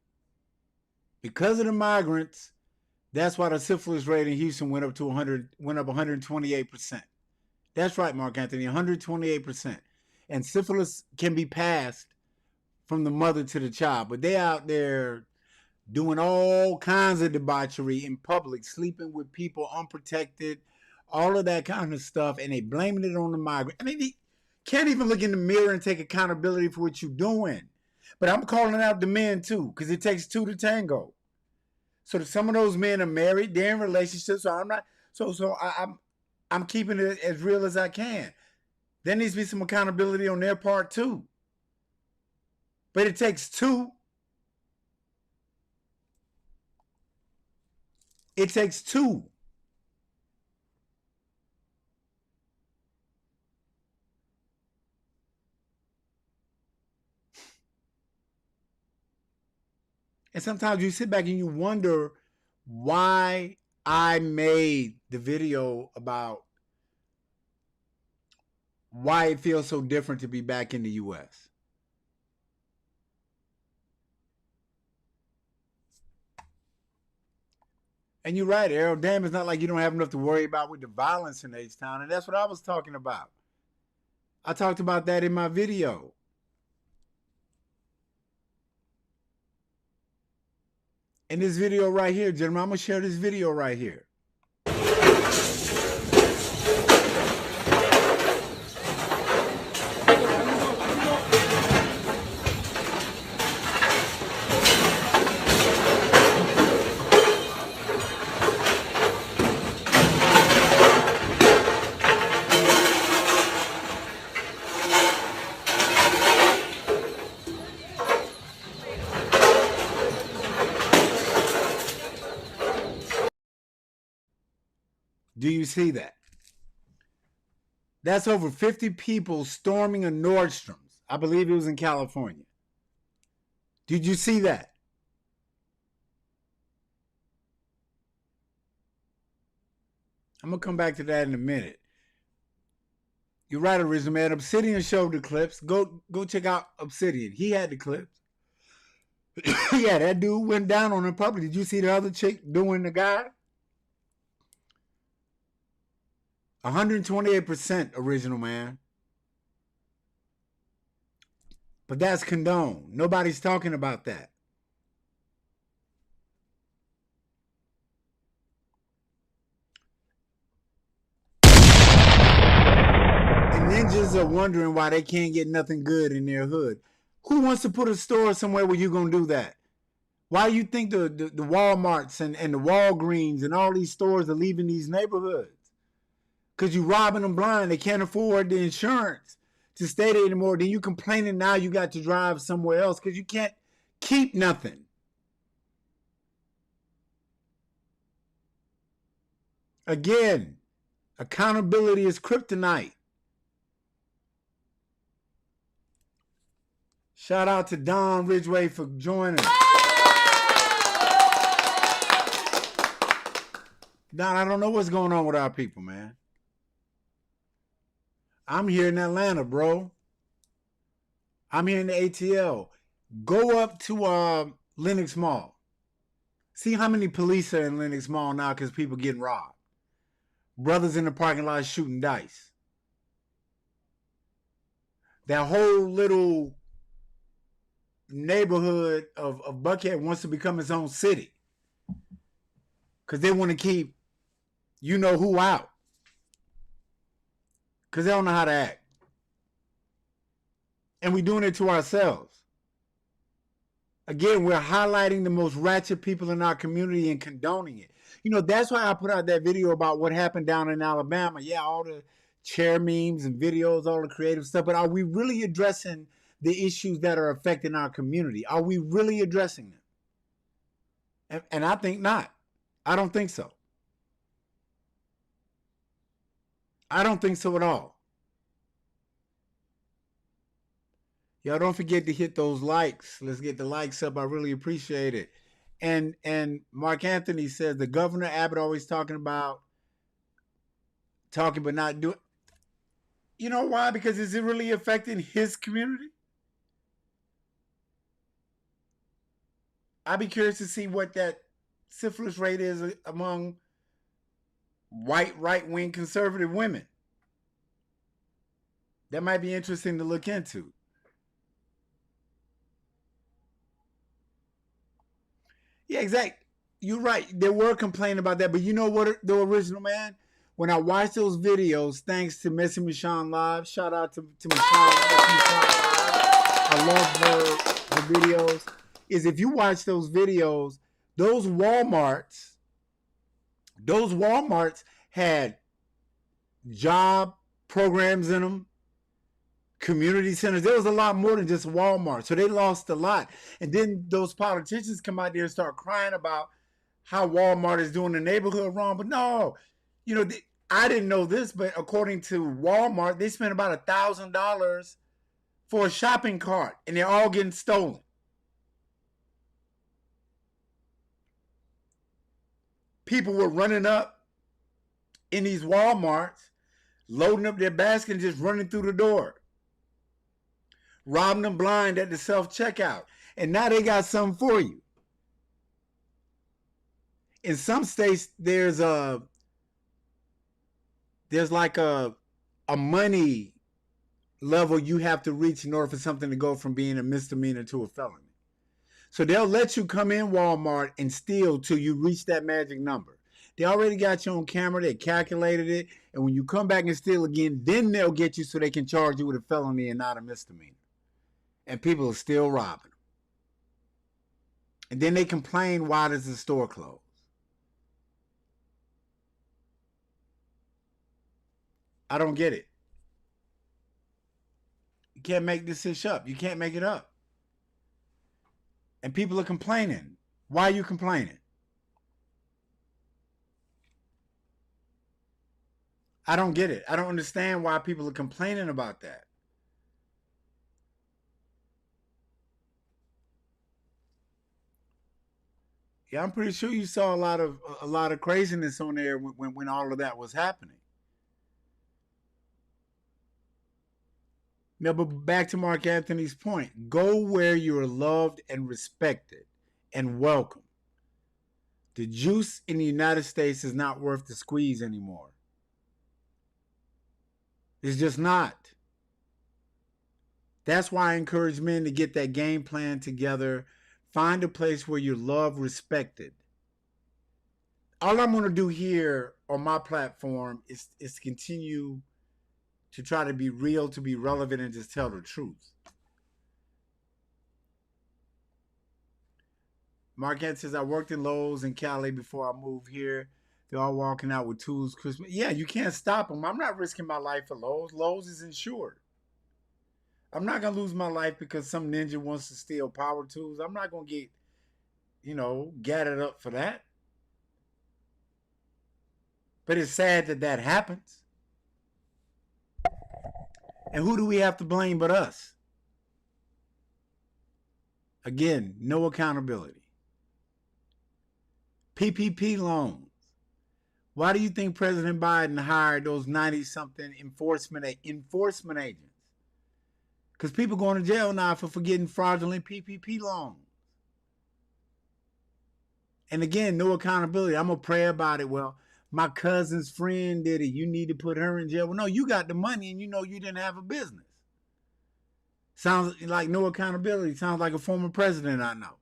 Because of the migrants, that's why the syphilis rate in Houston went up 128%. That's right, Mark Anthony, 128%. And syphilis can be passed from the mother to the child. But they out there doing all kinds of debauchery in public, sleeping with people unprotected, all of that kind of stuff, and they blaming it on the migrant. I mean, they can't even look in the mirror and take accountability for what you're doing. But I'm calling out the men too, because it takes two to tango. So some of those men are married, they're in relationships. So I'm keeping it as real as I can. There needs to be some accountability on their part too. But it takes two. It takes two. And sometimes you sit back and you wonder why I made the video about why it feels so different to be back in the U.S. And you're right, Errol. Damn, it's not like you don't have enough to worry about with the violence in H-Town. And that's what I was talking about. I talked about that in my video. In this video right here, gentlemen, I'm going to share this video right here. Do you see that? That's over 50 people storming a Nordstrom's. I believe it was in California. Did you see that? I'm going to come back to that in a minute. You're right, Original Man. Obsidian showed the clips. Go check out Obsidian. He had the clips. Yeah, that dude went down on him public. Did you see the other chick doing the guy? 128% Original Man. But that's condoned. Nobody's talking about that. And ninjas are wondering why they can't get nothing good in their hood. Who wants to put a store somewhere where you're going to do that? Why do you think the Walmarts and the Walgreens and all these stores are leaving these neighborhoods? Because you're robbing them blind. They can't afford the insurance to stay there anymore. Then you complaining now you got to drive somewhere else because you can't keep nothing. Again, accountability is kryptonite. Shout out to Don Ridgway for joining. Don, I don't know what's going on with our people, man. I'm here in Atlanta, bro. I'm here in the ATL. Go up to Lenox Mall. See how many police are in Lenox Mall now because people getting robbed. Brothers in the parking lot shooting dice. That whole little neighborhood of Buckhead wants to become its own city. Because they want to keep you know who out. Because they don't know how to act. And we're doing it to ourselves. Again, we're highlighting the most ratchet people in our community and condoning it. You know, that's why I put out that video about what happened down in Alabama. Yeah, all the chair memes and videos, all the creative stuff. But are we really addressing the issues that are affecting our community? Are we really addressing them? And I think not. I don't think so. I don't think so at all. Y'all don't forget to hit those likes. Let's get the likes up. I really appreciate it. And Mark Anthony says the Governor Abbott always talking but not doing. You know why? Because is it really affecting his community? I'd be curious to see what that syphilis rate is among white right-wing conservative women. That might be interesting to look into. Yeah, exactly. You're right. There were complaining about that, but you know what? The Original Man. When I watched those videos, thanks to Missy Michonne Live, shout out to Michonne Live. I love her videos. Is if you watch those videos, those Walmarts had job programs in them, community centers. There was a lot more than just Walmart. So they lost a lot. And then those politicians come out there and start crying about how Walmart is doing the neighborhood wrong. But no, you know, I didn't know this, but according to Walmart, they spent about $1,000 for a shopping cart and they're all getting stolen. People were running up in these Walmarts, loading up their basket and just running through the door. Robbing them blind at the self-checkout. And now they got something for you. In some states, there's like a money level you have to reach in order for something to go from being a misdemeanor to a felony. So they'll let you come in Walmart and steal till you reach that magic number. They already got you on camera. They calculated it. And when you come back and steal again, then they'll get you so they can charge you with a felony and not a misdemeanor. And people are still robbing. And then they complain, why does the store close? I don't get it. You can't make this ish up. You can't make it up. And people are complaining. Why are you complaining? I don't get it. I don't understand why people are complaining about that. Yeah, I'm pretty sure you saw a lot of craziness on there when all of that was happening. No, but back to Mark Anthony's point. Go where you're loved and respected and welcome. The juice in the United States is not worth the squeeze anymore. It's just not. That's why I encourage men to get that game plan together. Find a place where you're loved, respected. All I'm going to do here on my platform is to continue to try to be real, to be relevant, and just tell the truth. Mark Ant says, I worked in Lowe's in Cali before I moved here. They're all walking out with tools. Christmas. Yeah, you can't stop them. I'm not risking my life for Lowe's. Lowe's is insured. I'm not going to lose my life because some ninja wants to steal power tools. I'm not going to get, gathered up for that. But it's sad that that happens. And who do we have to blame but us? Again, no accountability. PPP loans. Why do you think President Biden hired those 90-something enforcement agents? Because people going to jail now for getting fraudulent PPP loans. And again, no accountability. I'm going to pray about it. Well, my cousin's friend did it. You need to put her in jail. Well, no, you got the money and you know you didn't have a business. Sounds like no accountability. Sounds like a former president I know.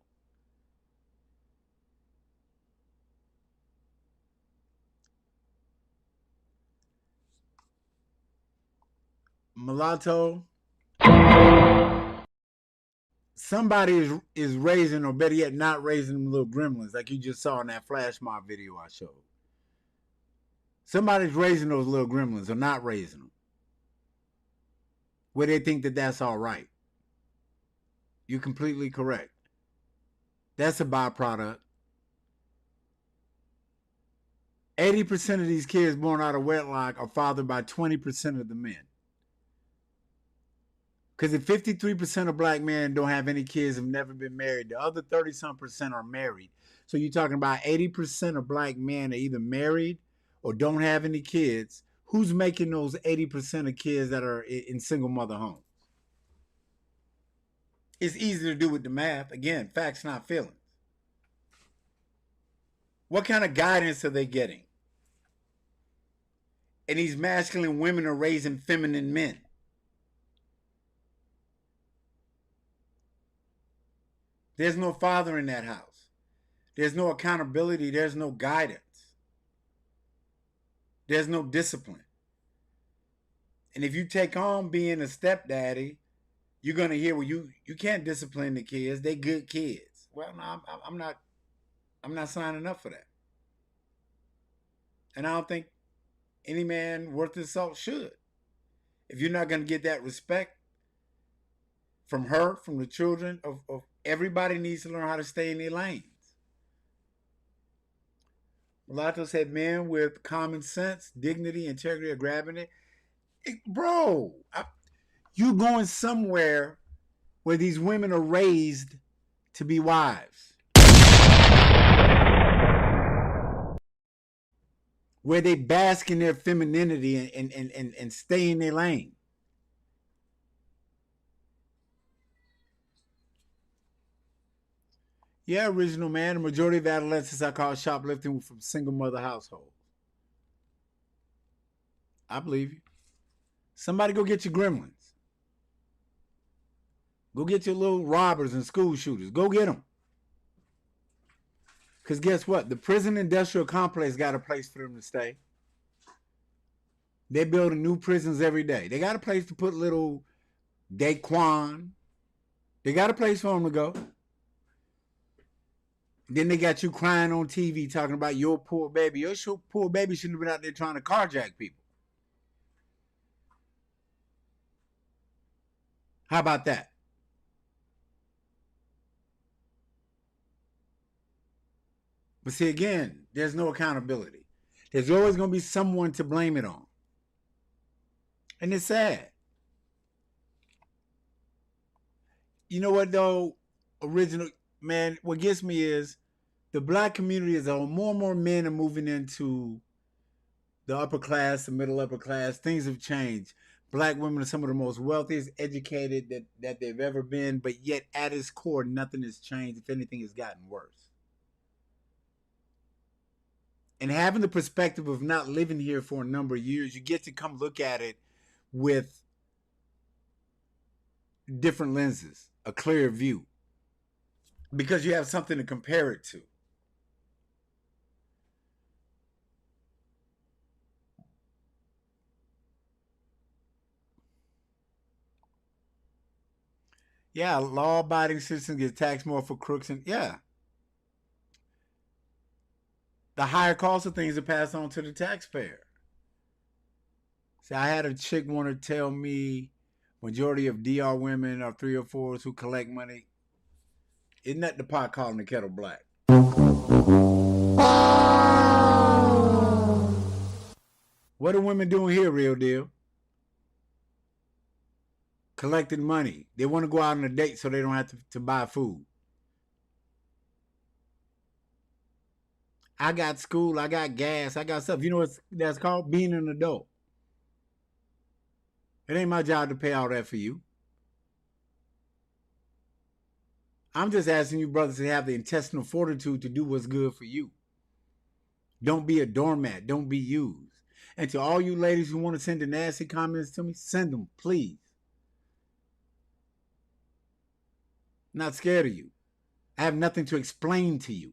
Mulatto. Somebody is raising, or better yet, not raising them little gremlins like you just saw in that flash mob video I showed. Somebody's raising those little gremlins or not raising them, where they think that that's all right. You're completely correct. That's a byproduct. 80% of these kids born out of wedlock are fathered by 20% of the men. Because if 53% of black men don't have any kids, have never been married, the other 30-some% are married. So you're talking about 80% of black men are either married or don't have any kids. Who's making those 80% of kids that are in single mother homes? It's easy to do with the math. Again, facts, not feelings. What kind of guidance are they getting? And these masculine women are raising feminine men. There's no father in that house. There's no accountability. There's no guidance. There's no discipline. And if you take on being a stepdaddy, you're going to hear, well, you can't discipline the kids. They good kids. Well, no, I'm not signing up for that. And I don't think any man worth his salt should. If you're not going to get that respect from her, from the children, of everybody needs to learn how to stay in their lanes. Mulatto said men with common sense, dignity, integrity are grabbing it. Bro, you going somewhere where these women are raised to be wives. Where they bask in their femininity and stay in their lane. Yeah, original man. The majority of adolescents I call shoplifting from single mother households. I believe you. Somebody go get your gremlins. Go get your little robbers and school shooters. Go get them. Because guess what? The prison industrial complex got a place for them to stay. They're building new prisons every day. They got a place to put little Daquan. They got a place for them to go. Then they got you crying on TV talking about your poor baby. Your poor baby shouldn't have been out there trying to carjack people. How about that? But see, again, there's no accountability. There's always going to be someone to blame it on. And it's sad. You know what though? Original man, what gets me is the black community as a whole, more and more men are moving into the upper class, the middle upper class. Things have changed. Black women are some of the most wealthiest, educated that they've ever been, but yet at its core, nothing has changed. If anything, it's gotten worse. And having the perspective of not living here for a number of years, you get to come look at it with different lenses, a clear view, because you have something to compare it to. Yeah, law-abiding citizens get taxed more for crooks, and yeah, the higher cost of things are passed on to the taxpayer. See, I had a chick want to tell me majority of DR women are 304s who collect money. Isn't that the pot calling the kettle black? What are women doing here, real deal? Collecting money. They want to go out on a date so they don't have to buy food. I got school, I got gas, I got stuff. You know what that's called? Being an adult. It ain't my job to pay all that for you. I'm just asking you brothers to have the intestinal fortitude to do what's good for you. Don't be a doormat. Don't be used. And to all you ladies who want to send the nasty comments to me, send them, please. I'm not scared of you. I have nothing to explain to you.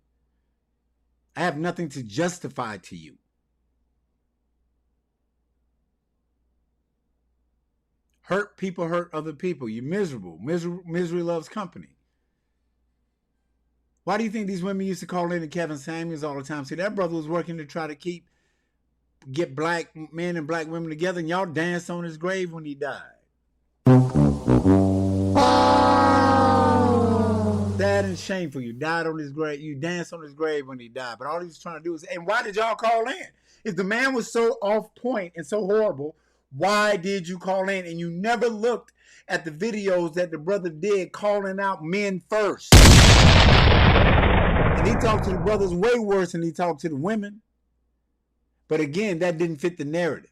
I have nothing to justify to you. Hurt people hurt other people. You're miserable. Misery loves company. Why do you think these women used to call in to Kevin Samuels all the time? See, that brother was working to try to get black men and black women together, and y'all danced on his grave when he died. Sad and shameful. You died on his grave. You danced on his grave when he died. But all he was trying to do is, and why did y'all call in? If the man was so off point and so horrible, why did you call in? And you never looked at the videos that the brother did calling out men first. And he talked to the brothers way worse than he talked to the women. But again, that didn't fit the narrative.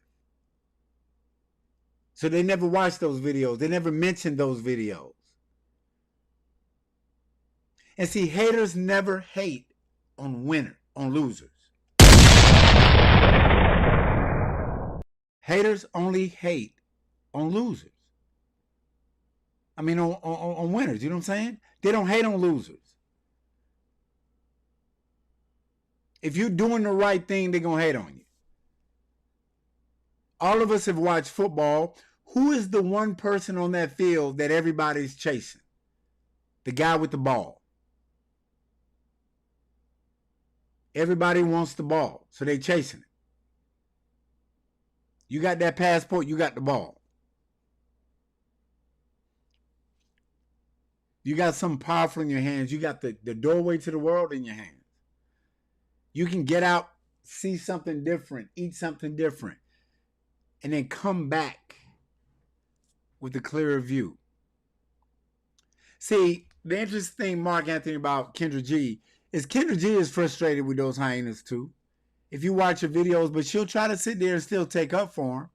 So they never watched those videos. They never mentioned those videos. And see, haters never hate on losers. Haters only hate on losers. I mean, on winners, you know what I'm saying? They don't hate on losers. If you're doing the right thing, they're going to hate on you. All of us have watched football. Who is the one person on that field that everybody's chasing? The guy with the ball. Everybody wants the ball, so they're chasing it. You got that passport, you got the ball. You got something powerful in your hands. You got the doorway to the world in your hands. You can get out, see something different, eat something different, and then come back with a clearer view. See, the interesting thing, Mark Anthony, about Kendra G is Kendra G is frustrated with those hyenas too. If you watch her videos, but she'll try to sit there and still take up for them.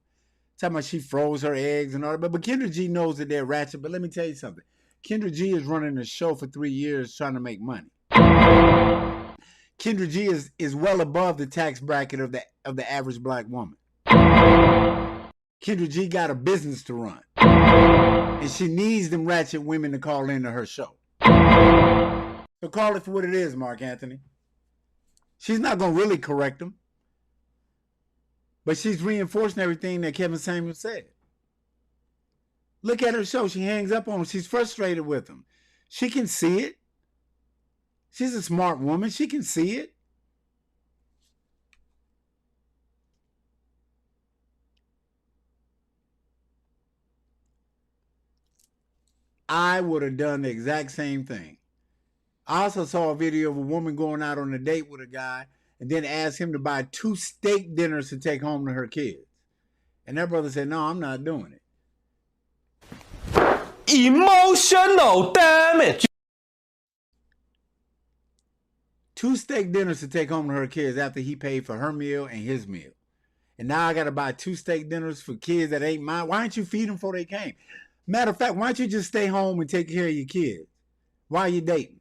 Talking about she froze her eggs and all that. But Kendra G knows that they're ratchet. But let me tell you something. Kendra G is running a show for 3 years trying to make money. Kendra G is well above the tax bracket of the average black woman. Kendra G got a business to run. And she needs them ratchet women to call into her show. So call it for what it is, Mark Anthony. She's not going to really correct them. But she's reinforcing everything that Kevin Samuels said. Look at her show. She hangs up on him. She's frustrated with him. She can see it. She's a smart woman. She can see it. I would have done the exact same thing. I also saw a video of a woman going out on a date with a guy and then asked him to buy 2 steak dinners to take home to her kids. And that brother said, no, I'm not doing it. Emotional damage. 2 steak dinners to take home to her kids after he paid for her meal and his meal. And now I got to buy 2 steak dinners for kids that ain't mine. Why didn't you feed them before they came? Matter of fact, why don't you just stay home and take care of your kids? Why are you dating?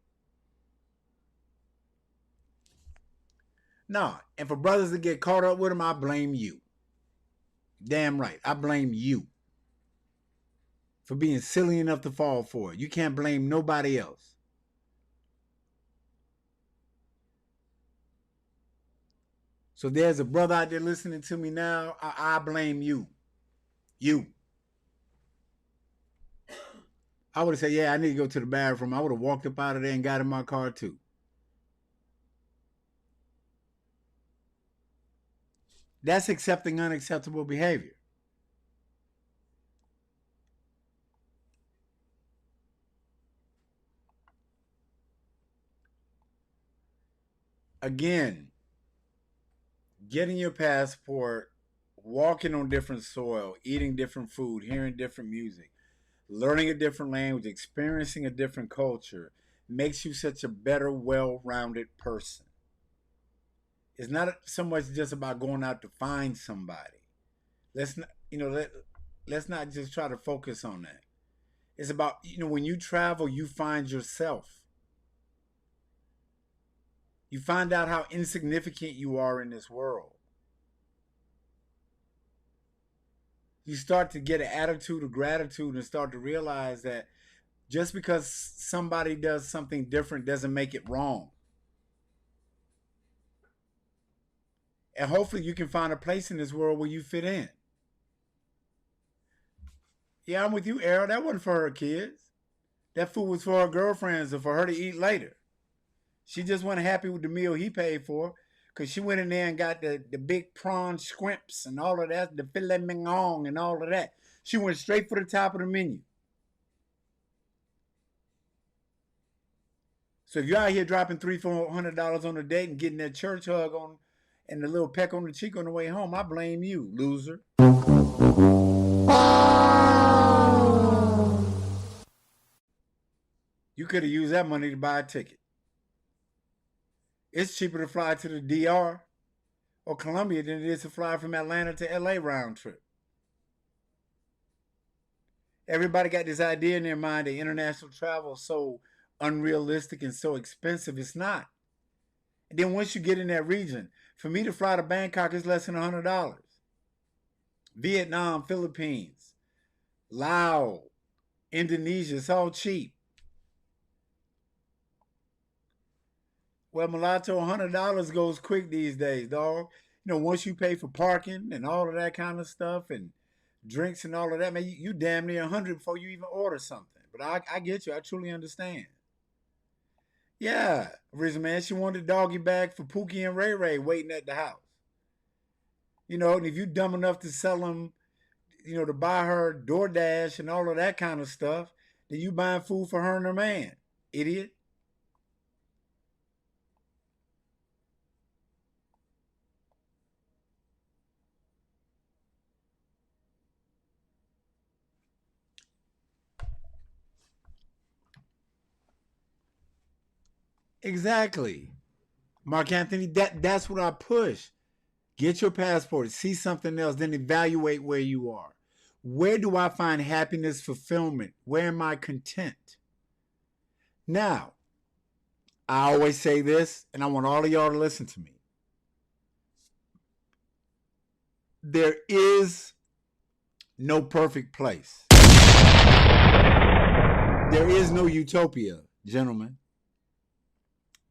No. And for brothers to get caught up with them, I blame you. Damn right. I blame you for being silly enough to fall for it. You can't blame nobody else. So there's a brother out there listening to me now. I blame you. You. I would have said, yeah, I need to go to the bathroom. I would have walked up out of there and got in my car too. That's accepting unacceptable behavior. Again, getting your passport, walking on different soil, eating different food, hearing different music, learning a different language, experiencing a different culture makes you such a better, well-rounded person. It's not so much just about going out to find somebody. Let's not, let's not just try to focus on that. It's about, when you travel, you find yourself. You find out how insignificant you are in this world. You start to get an attitude of gratitude and start to realize that just because somebody does something different doesn't make it wrong. And hopefully you can find a place in this world where you fit in. Yeah, I'm with you, Errol. That wasn't for her kids. That food was for her girlfriends or for her to eat later. She just wasn't happy with the meal he paid for because she went in there and got the big prawn scrimps and all of that, the filet mignon and all of that. She went straight for the top of the menu. So if you're out here dropping $300-$400 on a date and getting that church hug on and the little peck on the cheek on the way home, I blame you, loser. You could have used that money to buy a ticket. It's cheaper to fly to the DR or Colombia than it is to fly from Atlanta to LA round trip. Everybody got this idea in their mind that international travel is so unrealistic and so expensive. It's not. And then once you get in that region, for me to fly to Bangkok is less than $100. Vietnam, Philippines, Laos, Indonesia, it's all cheap. Well, mulatto, $100 goes quick these days, dog. Once you pay for parking and all of that kind of stuff and drinks and all of that, man, you damn near 100 before you even order something. But I get you. I truly understand. Yeah, Risa, man, she wanted a doggy bag for Pookie and Ray Ray waiting at the house. And if you dumb enough to sell them, to buy her DoorDash and all of that kind of stuff, then you buying food for her and her man, idiot. Exactly. Mark Anthony, that's what I push. Get your passport, see something else, then evaluate where you are. Where do I find happiness, fulfillment? Where am I content? Now, I always say this, and I want all of y'all to listen to me. There is no perfect place. There is no utopia, gentlemen.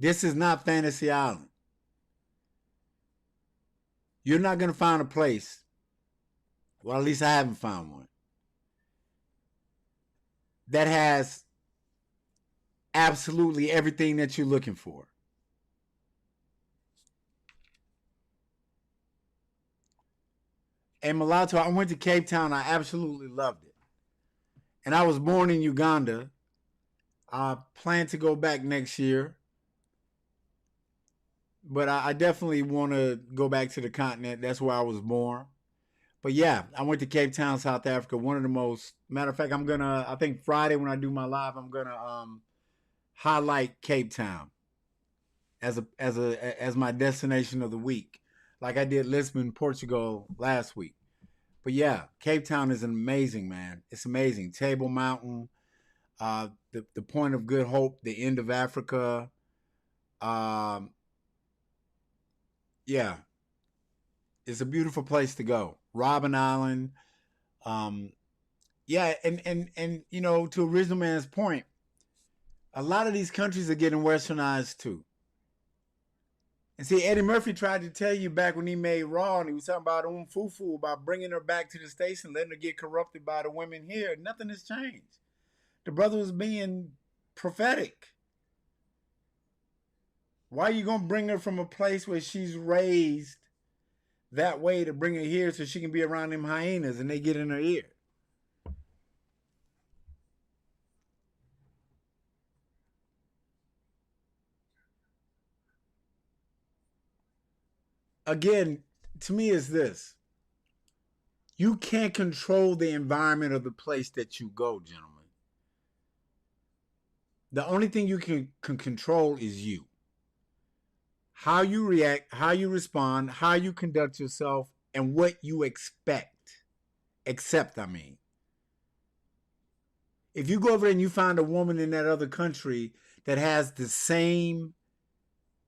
This is not Fantasy Island. You're not going to find a place, well, at least I haven't found one, that has absolutely everything that you're looking for. And mulatto, I went to Cape Town. I absolutely loved it. And I was born in Uganda. I plan to go back next year. But I definitely want to go back to the continent. That's where I was born. But yeah, I went to Cape Town, South Africa. One of the most matter of fact, I think Friday when I do my live, I'm gonna highlight Cape Town as my destination of the week, like I did Lisbon, Portugal last week. But yeah, Cape Town is amazing, man. It's amazing. Table Mountain, the Point of Good Hope, the end of Africa. Um, yeah, it's a beautiful place to go. Robben Island. Um, yeah, and you know, to Original Man's point, a lot of these countries are getting westernized too. And see, Eddie Murphy tried to tell you back when he made Raw, and he was talking about Fufu, about bringing her back to the States and letting her get corrupted by the women here. Nothing has changed. The brother was being prophetic. Why are you going to bring her from a place where she's raised that way to bring her here so she can be around them hyenas and they get in her ear? Again, to me, is this. You can't control the environment of the place that you go, gentlemen. The only thing you can control is you. How you react, how you respond, how you conduct yourself, and what you expect. Accept, I mean. If you go over there and you find a woman in that other country that has the same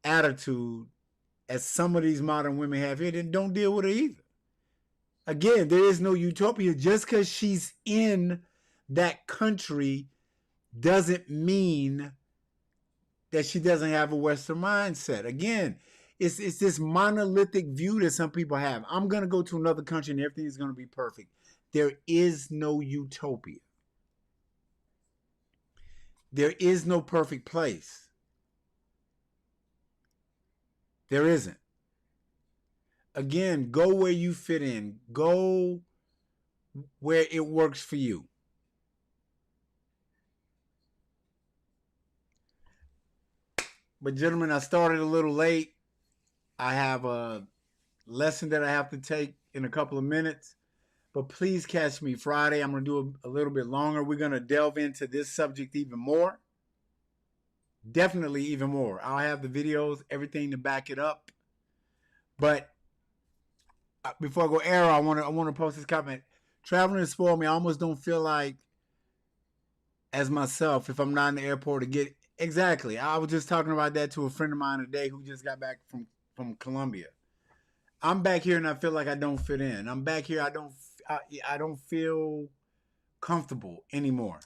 attitude as some of these modern women have here, then don't deal with her either. Again, there is no utopia. Just because she's in that country doesn't mean that she doesn't have a Western mindset. Again, it's this monolithic view that some people have. I'm going to go to another country and everything is going to be perfect. There is no utopia. There is no perfect place. There isn't. Again, go where you fit in. Go where it works for you. But gentlemen, I started a little late. I have a lesson that I have to take in a couple of minutes. But please catch me Friday. I'm going to do a little bit longer. We're going to delve into this subject even more. Definitely even more. I'll have the videos, everything to back it up. But before I go air, I want to post this comment. Traveling has spoiled me. I almost don't feel like as myself if I'm not in the airport to get exactly. I was just talking about that to a friend of mine today who just got back from Colombia. I'm back here and I feel like I don't fit in. I'm back here. I don't feel comfortable anymore.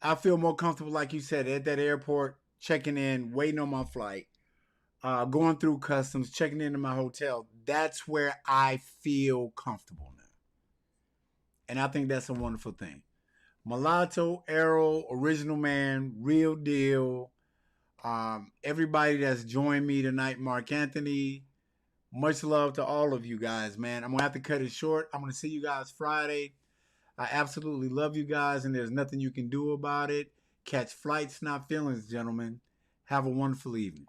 I feel more comfortable, like you said, at that airport, checking in, waiting on my flight, going through customs, checking into my hotel. That's where I feel comfortable now. And I think that's a wonderful thing. Mulatto, Arrow, Original Man, Real Deal. Everybody that's joined me tonight, Mark Anthony. Much love to all of you guys, man. I'm going to have to cut it short. I'm going to see you guys Friday. I absolutely love you guys, and there's nothing you can do about it. Catch flights, not feelings, gentlemen. Have a wonderful evening.